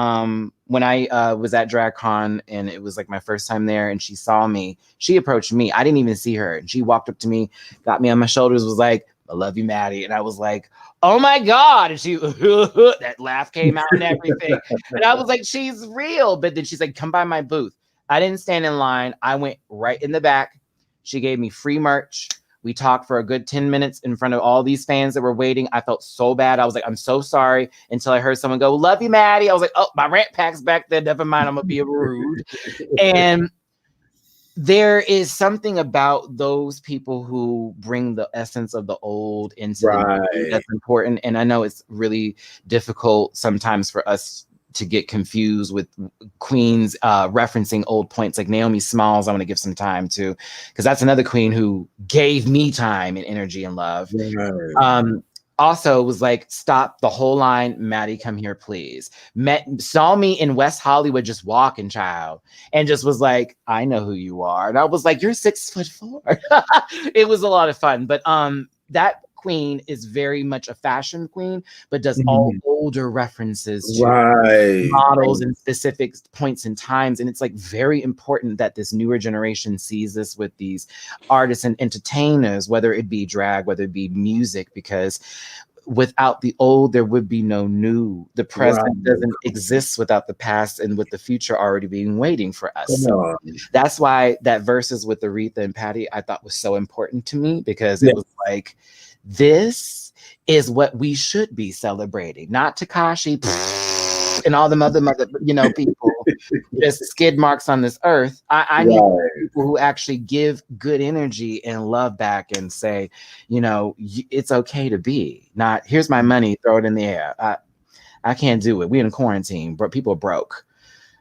when I was at DragCon and it was like my first time there and she saw me, she approached me. I didn't even see her. And she walked up to me, got me on my shoulders, was like, I love you, Maddie. And I was like, oh my God. And she, that laugh came out and everything. And I was like, she's real. But then she's like, come by my booth. I didn't stand in line. I went right in the back. She gave me free merch. We talked for a good 10 minutes in front of all these fans that were waiting. I felt so bad. I was like, I'm so sorry, until I heard someone go, love you, Maddie. I was like, oh, my rant pack's back there. Never mind. I'm going to be rude. And there is something about those people who bring the essence of the old into the new that's important. And I know it's really difficult sometimes for us to get confused with queens referencing old points like Naomi Smalls. I want to give some time to, because that's another queen who gave me time and energy and love. Also was like, stop the whole line. Maddie, come here, please. Saw me in West Hollywood just walking, child, and just was like, I know who you are. And I was like, you're 6'4". It was a lot of fun. But that queen is very much a fashion queen, but does all older references to models and specific points in times. And it's like very important that this newer generation sees this with these artists and entertainers, whether it be drag, whether it be music, because without the old, there would be no new. The present doesn't exist without the past, and with the future already being waiting for us. So that's why that verses with Aretha and Patty, I thought was so important to me, because it was like, this is what we should be celebrating, not Tekashi and all the other people, just skid marks on this earth. I need people who actually give good energy and love back and say, it's okay to be. Not, here's my money, throw it in the air. I can't do it. We're in quarantine, but people are broke.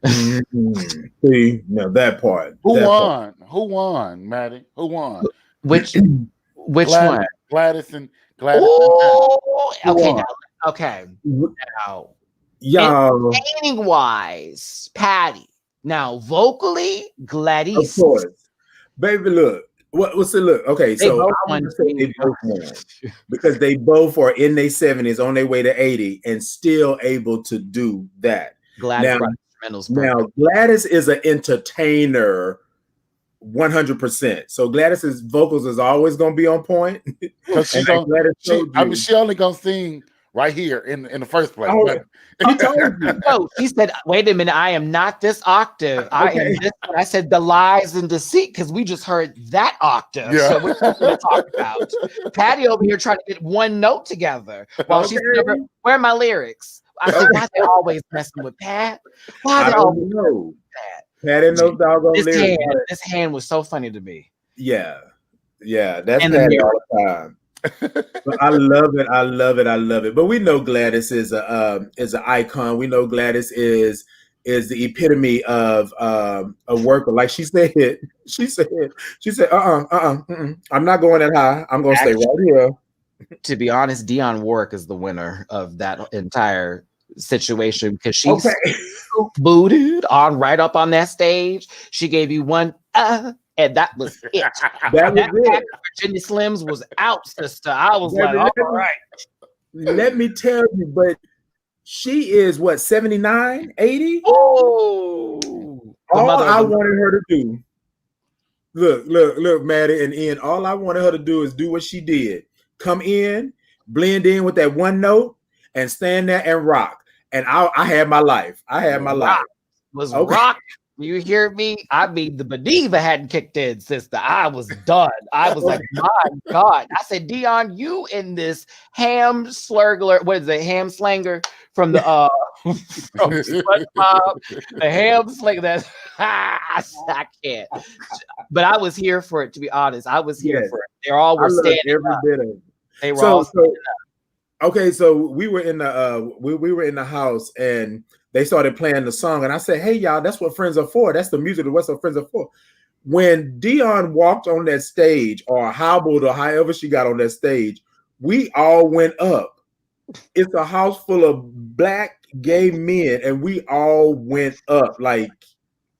See, no, that part. Who won? Who won, Maddie? Who won? Which one? Gladys and oh, okay. Now, Y'all, entertaining wise, Patty. Now vocally, Gladys. of course, baby. Look, what's the look? Okay, They so both I want won. to say they both won because they both are in their 70s, on their way to 80, and still able to do that. Gladys brought instrumentals. Now Gladys is an entertainer. 100%. So Gladys's vocals is always going to be on point. She only gonna sing right here in the first place. He told you. No, she said, "Wait a minute, I am not this octave. I am this." I said the lies and deceit because we just heard that octave. Yeah. So what are we going to talk about? Patty over here trying to get one note together while she's never. Where are my lyrics? I said, why they always messing with Pat? Why they always know? Pat and those doggone lyrics. This hand was so funny to me. Yeah, that's Patty all the time. But I love it. But we know Gladys is an icon. We know Gladys is the epitome of a worker. Like she said, I'm not going that high. I'm gonna stay right here. To be honest, Dionne Warwick is the winner of that entire situation because she's booted on right up on that stage. She gave you one and that was it. that Virginia Slims was out, sister. I was like, all right. Let me tell you, but she is what, 79, 80? Oh, all I wanted her to do. Look, Maddie and Ian. All I wanted her to do is do what she did. Come in, blend in with that one note, and stand there and rock. And I had my life. Rock. You hear me? I mean, the Bediva hadn't kicked in, sister. I was done. I was like, my God. I said, Dionne, you in this ham slurgler. What is it? Ham slanger from the from SpongeBob. The ham slanger. That I can't. But I was here for it, to be honest. I was here for it. They all were standing up. They were all standing up. Okay, so we were in the we were in the house and they started playing the song, and I said, "Hey, y'all, that's what friends are for. That's the music of what friends are for." When Dionne walked on that stage, or hobbled, or however she got on that stage, we all went up. It's a house full of black gay men, and we all went up. Like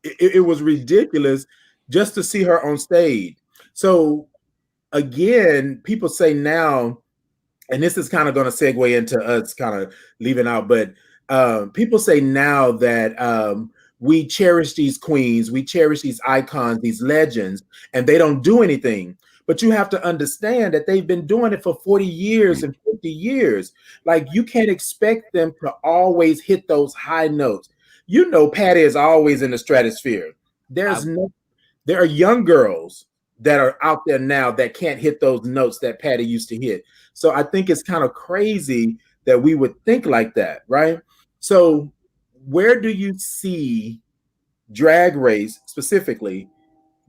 it was ridiculous just to see her on stage. So again, people say now, and this is kind of going to segue into us kind of leaving out, but people say now that we cherish these queens, we cherish these icons, these legends, and they don't do anything. But you have to understand that they've been doing it for 40 years and 50 years. Like, you can't expect them to always hit those high notes. You know, Patty is always in the stratosphere. There are young girls that are out there now that can't hit those notes that Patty used to hit. So I think it's kind of crazy that we would think like that, right? So where do you see Drag Race specifically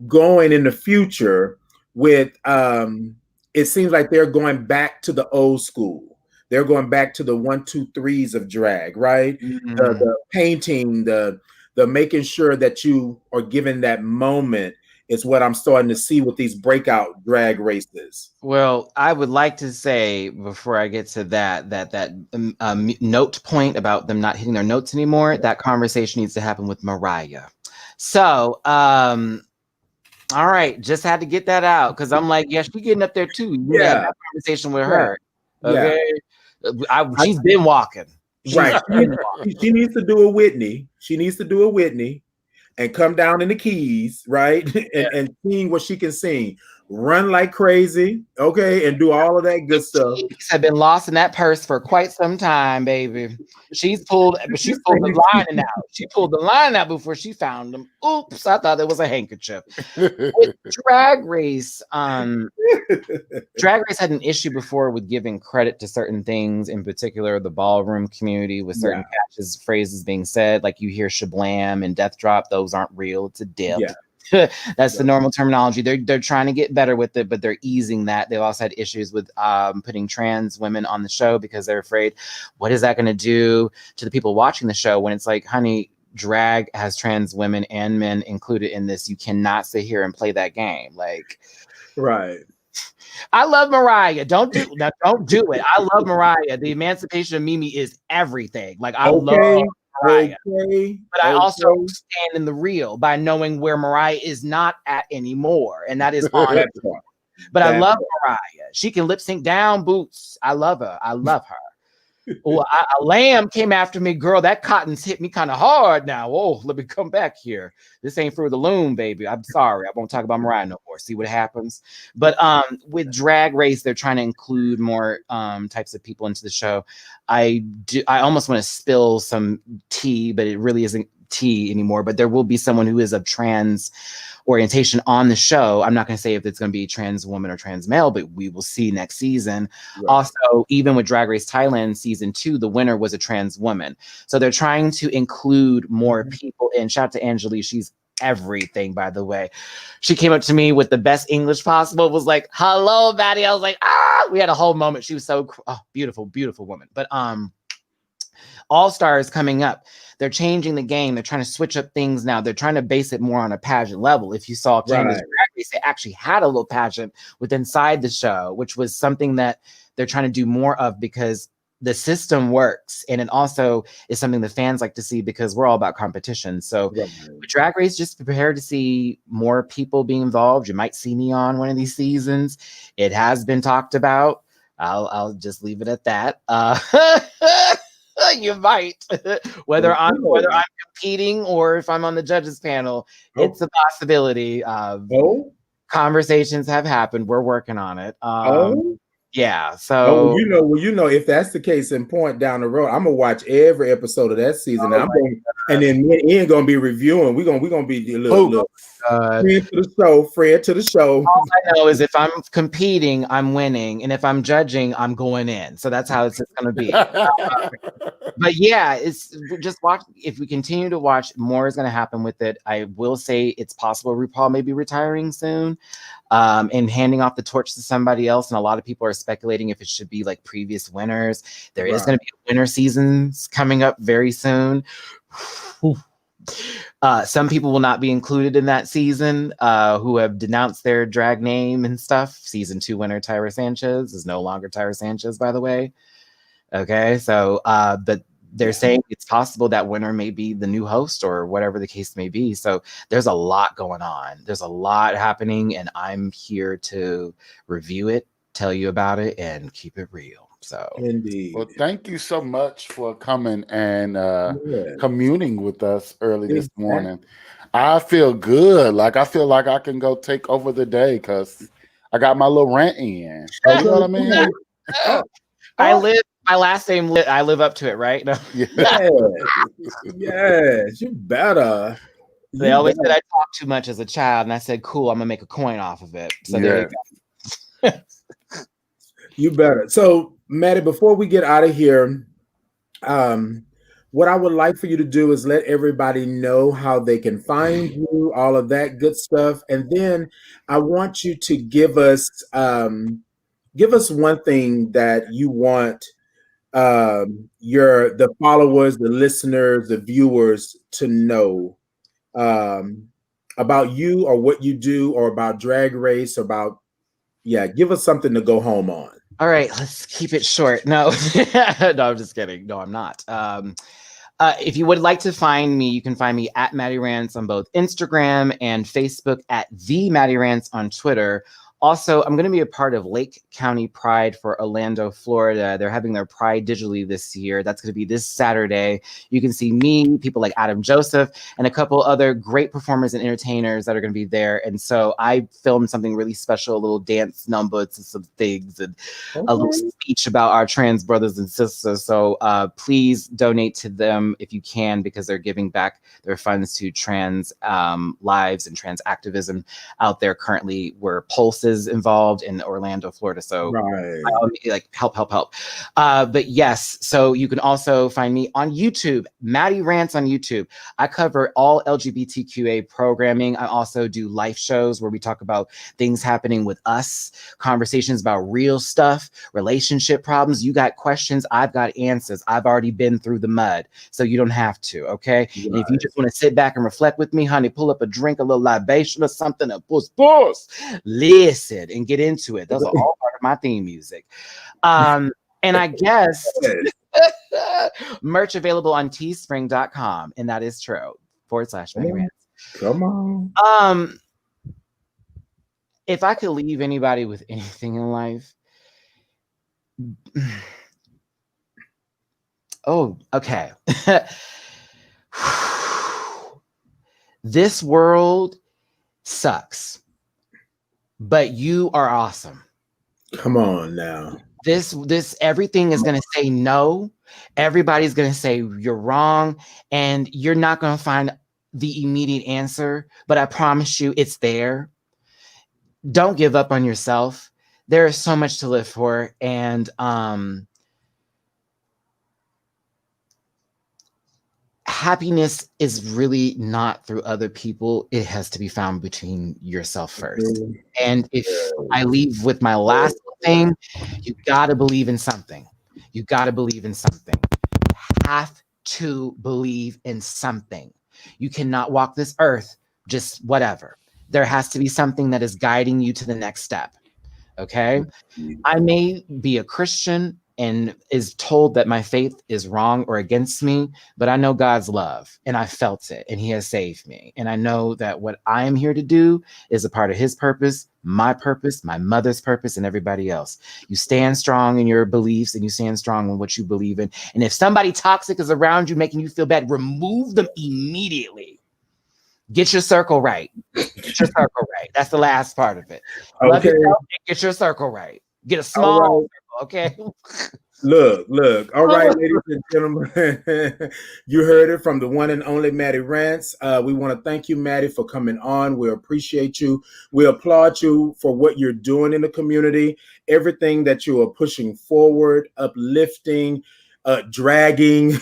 going in the future with, it seems like they're going back to the old school. They're going back to the 1, 2, 3s of drag, right? Mm-hmm. The painting, the making sure that you are given that moment is what I'm starting to see with these breakout drag races. Well, I would like to say before I get to that note point about them not hitting their notes anymore, that conversation needs to happen with Mariah. So, all right, just had to get that out because I'm like, yeah, she's getting up there too. You had that conversation with her. Okay, she's been walking. Right, she needs to do a Whitney. She needs to do a Whitney. And come down in the keys, right? And sing what she can sing. Run like crazy, okay, and do all of that good stuff. She's have been lost in that purse for quite some time, baby. She's pulled the line out. She pulled the line out before she found them. Oops, I thought it was a handkerchief. With Drag Race, Drag Race had an issue before with giving credit to certain things, in particular the ballroom community, with certain patches, phrases being said, like you hear shablam and death drop. Those aren't real. It's a dip. Yeah. That's the normal terminology. They're trying to get better with it, but they're easing that. They've also had issues with putting trans women on the show because they're afraid, what is that going to do to the people watching the show? When it's like, honey, drag has trans women and men included in this. You cannot sit here and play that game. Like, right. I love Mariah. Don't do it. I love Mariah. The emancipation of Mimi is everything. Like I love Mariah. But I also stand in the real by knowing where Mariah is not at anymore. And that is on But I love Mariah. She can lip sync down boots. I love her. Oh, a lamb came after me, girl. That cotton's hit me kind of hard now. Oh, let me come back here. This ain't Fruit of the Loom, baby. I'm sorry. I won't talk about Mariah no more. See what happens. But with Drag Race, they're trying to include more types of people into the show. I almost want to spill some tea, but it really isn't tea anymore. But there will be someone who is of trans orientation on the show. I'm not going to say if it's going to be a trans woman or trans male, but we will see next season. Right. Also, even with Drag Race Thailand season 2, the winner was a trans woman. So they're trying to include more people in. Shout out to Angelique. She's everything, by the way. She came up to me with the best English possible, was like, hello, Maddie. I was like, we had a whole moment. She was so beautiful, beautiful woman. But All Stars coming up. They're changing the game. They're trying to switch up things now. They're trying to base it more on a pageant level. If you saw Canada's Drag Race, they actually had a little pageant inside the show, which was something that they're trying to do more of because the system works. And it also is something the fans like to see because we're all about competition. So with Drag Race, just prepare to see more people being involved. You might see me on one of these seasons. It has been talked about. I'll just leave it at that. You might, whether I'm competing or if I'm on the judges panel, it's a possibility. Conversations have happened. We're working on it. Yeah. So you know, if that's the case in point down the road, I'm gonna watch every episode of that season. And then me and Ian gonna be reviewing. We're gonna be a little friend to the show. All I know is if I'm competing, I'm winning, and if I'm judging, I'm going in. So that's how it's gonna be. But yeah, it's just watch. If we continue to watch, more is gonna happen with it. I will say it's possible RuPaul may be retiring soon. And handing off the torch to somebody else. And a lot of people are speculating if it should be like previous winners. There is going to be winter seasons coming up very soon. Some people will not be included in that season who have denounced their drag name and stuff. Season 2 winner Tyra Sanchez is no longer Tyra Sanchez, by the way. Okay, so but they're saying it's possible that winner may be the new host or whatever the case may be. So there's a lot going on. There's a lot happening, and I'm here to review it, tell you about it, and keep it real. So indeed. Well, thank you so much for coming and communing with us early this morning. I feel good. Like I feel like I can go take over the day because I got my little rant in. You know what I mean? My last name, I live up to it, right? No. Yes, you better. They always said I talk too much as a child, and I said, cool, I'm going to make a coin off of it. So there you go. You better. So, Maddie, before we get out of here, what I would like for you to do is let everybody know how they can find you, all of that good stuff. And then I want you to give us one thing that you want the followers, the listeners, the viewers to know about you or what you do or about Drag Race, give us something to go home on. All right, let's keep it short. No, no, I'm just kidding. No, I'm not. If you would like to find me, you can find me at Matty Rants on both Instagram and Facebook, at the Matty Rants on Twitter. Also, I'm going to be a part of Lake County Pride for Orlando, Florida. They're having their Pride digitally this year. That's going to be this Saturday. You can see me, people like Adam Joseph, and a couple other great performers and entertainers that are going to be there. And so I filmed something really special, a little dance number and some things, and a little speech about our trans brothers and sisters. So please donate to them if you can, because they're giving back their funds to trans lives and trans activism out there currently, where Pulse is involved in Orlando, Florida. So like help. But yes, so you can also find me on YouTube, Matty Rants on YouTube. I cover all LGBTQA programming. I also do life shows where we talk about things happening with us, conversations about real stuff, relationship problems. You got questions, I've got answers. I've already been through the mud, so you don't have to, okay? Right. And if you just want to sit back and reflect with me, honey, pull up a drink, a little libation or something, a puss. Listen. listen and get into it. Those are all part of my theme music. And I guess merch available on teespring.com, and that is true. /Matty Rants. Come on. If I could leave anybody with anything in life, oh, okay. This world sucks, but you are awesome. Come on now. This everything is going to say no. Everybody's going to say you're wrong, and you're not going to find the immediate answer, but I promise you it's there. Don't give up on yourself. There is so much to live for, and happiness is really not through other people. It has to be found between yourself first. And if I leave with my last thing, you got to believe in something. You got to believe in something. You have to believe in something. You cannot walk this earth just whatever. There has to be something that is guiding you to the next step. Okay? I may be a Christian and is told that my faith is wrong or against me, but I know God's love, and I felt it, and he has saved me. And I know that what I am here to do is a part of his purpose, my mother's purpose, and everybody else. You stand strong in your beliefs, and you stand strong in what you believe in. And if somebody toxic is around you making you feel bad, remove them immediately. Get your circle right. Get your circle right. That's the last part of it. Okay. Love yourself and get your circle right. Get a small circle, okay? Look. All right, ladies and gentlemen, you heard it from the one and only Matty Rants. We want to thank you, Maddie, for coming on. We appreciate you. We applaud you for what you're doing in the community, everything that you are pushing forward, uplifting, dragging,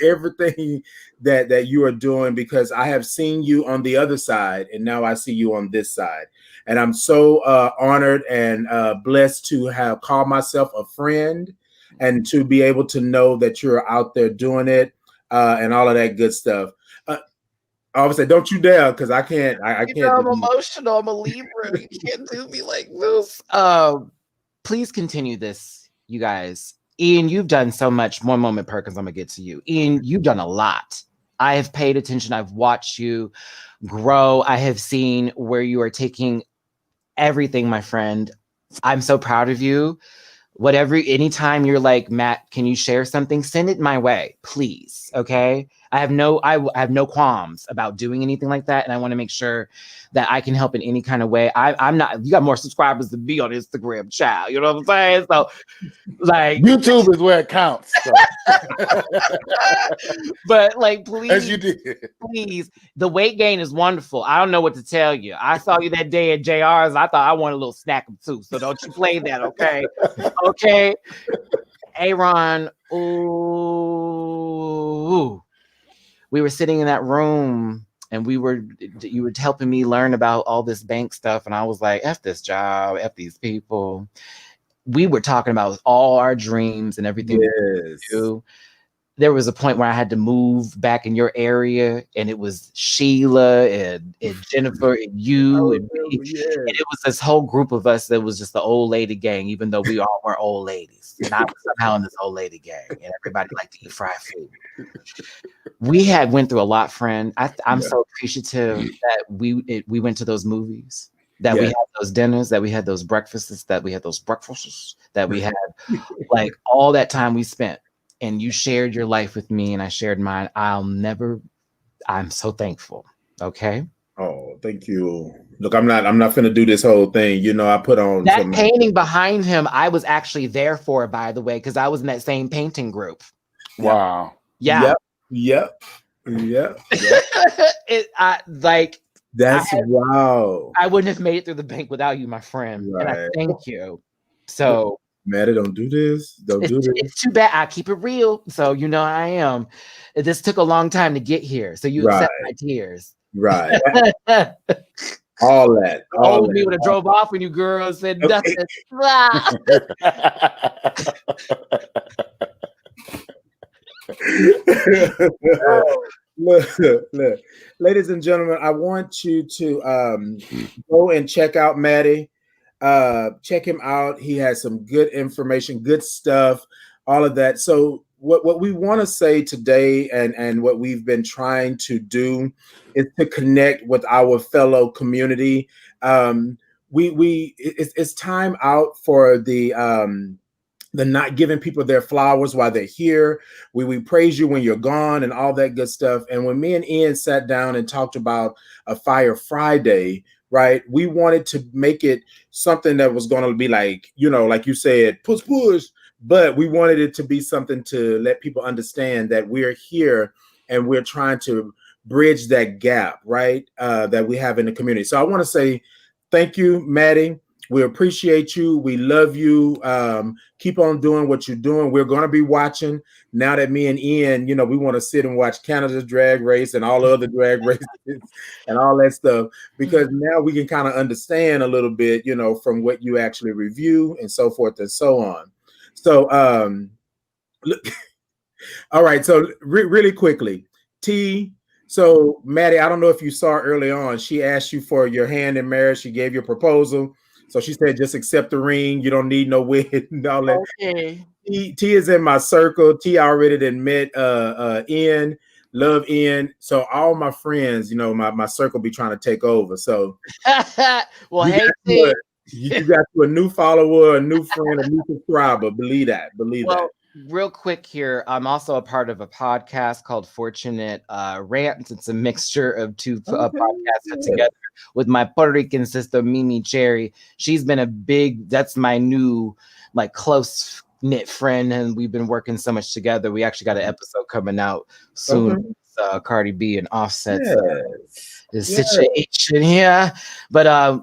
everything that you are doing, because I have seen you on the other side, and now I see you on this side. And I'm so honored and blessed to have called myself a friend, and to be able to know that you're out there doing it and all of that good stuff. I would say, don't you dare, because I can't. I can't. I'm emotional. I'm a Libra. You can't do me like this. Please continue this, you guys. Ian, you've done so much. One moment, Perkins, I'm gonna get to you. Ian, you've done a lot. I have paid attention. I've watched you grow. I have seen where you are taking everything, my friend. I'm so proud of you. Anytime you're like, Matt, can you share something? Send it my way, please. Okay. I have no qualms about doing anything like that. And I want to make sure that I can help in any kind of way. I'm not, you got more subscribers than me on Instagram, child. You know what I'm saying? So like YouTube is where it counts. So. But like, please, as you did. Please, the weight gain is wonderful. I don't know what to tell you. I saw you that day at JR's. I thought I wanted a little snack too. So don't you play that, okay? Okay. Aaron, ooh. We were sitting in that room and you were helping me learn about all this bank stuff. And I was like, F this job, F these people. We were talking about all our dreams and everything. Yes. We do. There was a point where I had to move back in your area, and it was Sheila and Jennifer and you and me. Yeah. And it was this whole group of us that was just the old lady gang, even though we all were old ladies. And I was somehow in this old lady gang, and everybody liked to eat fried food. We went through a lot, friend. I'm so appreciative that we went to those movies, that we had those dinners, that we had those breakfasts, that we had like all that time we spent. And you shared your life with me, and I shared mine. I'm so thankful. Okay. Oh, thank you. Look, I'm not finna do this whole thing. You know, I put on that painting behind him. I was actually there for it, by the way, because I was in that same painting group. Wow. Yeah. Yep. Wow. I wouldn't have made it through the bank without you, my friend. Right. And I thank you. So Maddie, don't do this. Don't do this. It's too bad. I keep it real. So you know I am. This took a long time to get here. So you accept my tears. Right. all that. Old me would have drove off when you girls said nothing. Look. Ladies and gentlemen, I want you to go and check out Maddie. check him out. He has some good information, good stuff, all of that. So what we want to say today and what we've been trying to do is to connect with our fellow community. It's time out for the not giving people their flowers while they're here. We praise you when you're gone and all that good stuff. And when me and Ian sat down and talked about a Fire Friday, right, we wanted to make it something that was going to be like, like you said, push, but we wanted it to be something to let people understand that we're here and we're trying to bridge that gap, right, that we have in the community. So I want to say thank you, Maddie. We appreciate you. We love you. Keep on doing what you're doing. We're going to be watching now that me and Ian, we want to sit and watch Canada's Drag Race and all the other drag races and all that stuff, because now we can kind of understand a little bit, from what you actually review and so forth and so on. So, look, all right. So really quickly, T. So Maddie, I don't know if you saw early on, she asked you for your hand in marriage. She gave you a proposal. So she said, just accept the ring. You don't need no wig and all that. Okay. T is in my circle. T already done met Ian. Love Ian. So all my friends, my circle be trying to take over. So well, hey, T. You got you a new follower, a new friend, a new subscriber. Believe that. That. Real quick here, I'm also a part of a podcast called Fortunate Rants. It's a mixture of two podcasts put together with my Puerto Rican sister, Mimi Cherry. She's been that's my new, close knit friend, and we've been working so much together. We actually got an episode coming out soon. Cardi B and Offset's situation here. But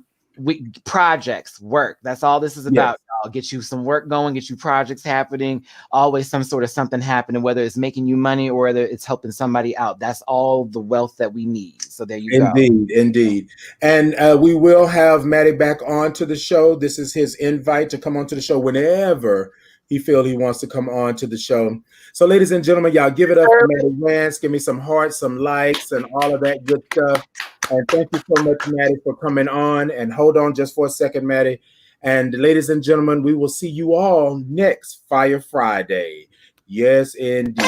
projects, work. That's all this is about. I'll get you some work going, get you projects happening, always some sort of something happening, whether it's making you money or whether it's helping somebody out. That's all the wealth that we need. So there you go. Indeed. And we will have Maddie back on to the show. This is his invite to come on to the show whenever he feels he wants to come on to the show. So ladies and gentlemen, y'all give it up for Matty Rants. Give me some hearts, some likes, and all of that good stuff. And thank you so much, Maddie, for coming on. And hold on just for a second, Maddie. And ladies and gentlemen, we will see you all next Fire Friday. Yes, indeed.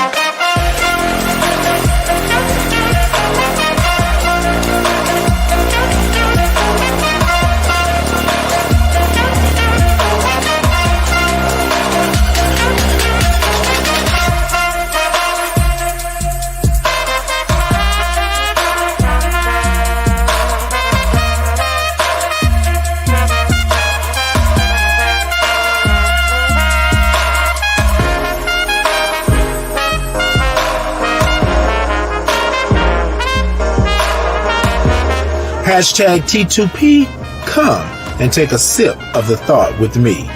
Hashtag T2P, come and take a sip of the thought with me.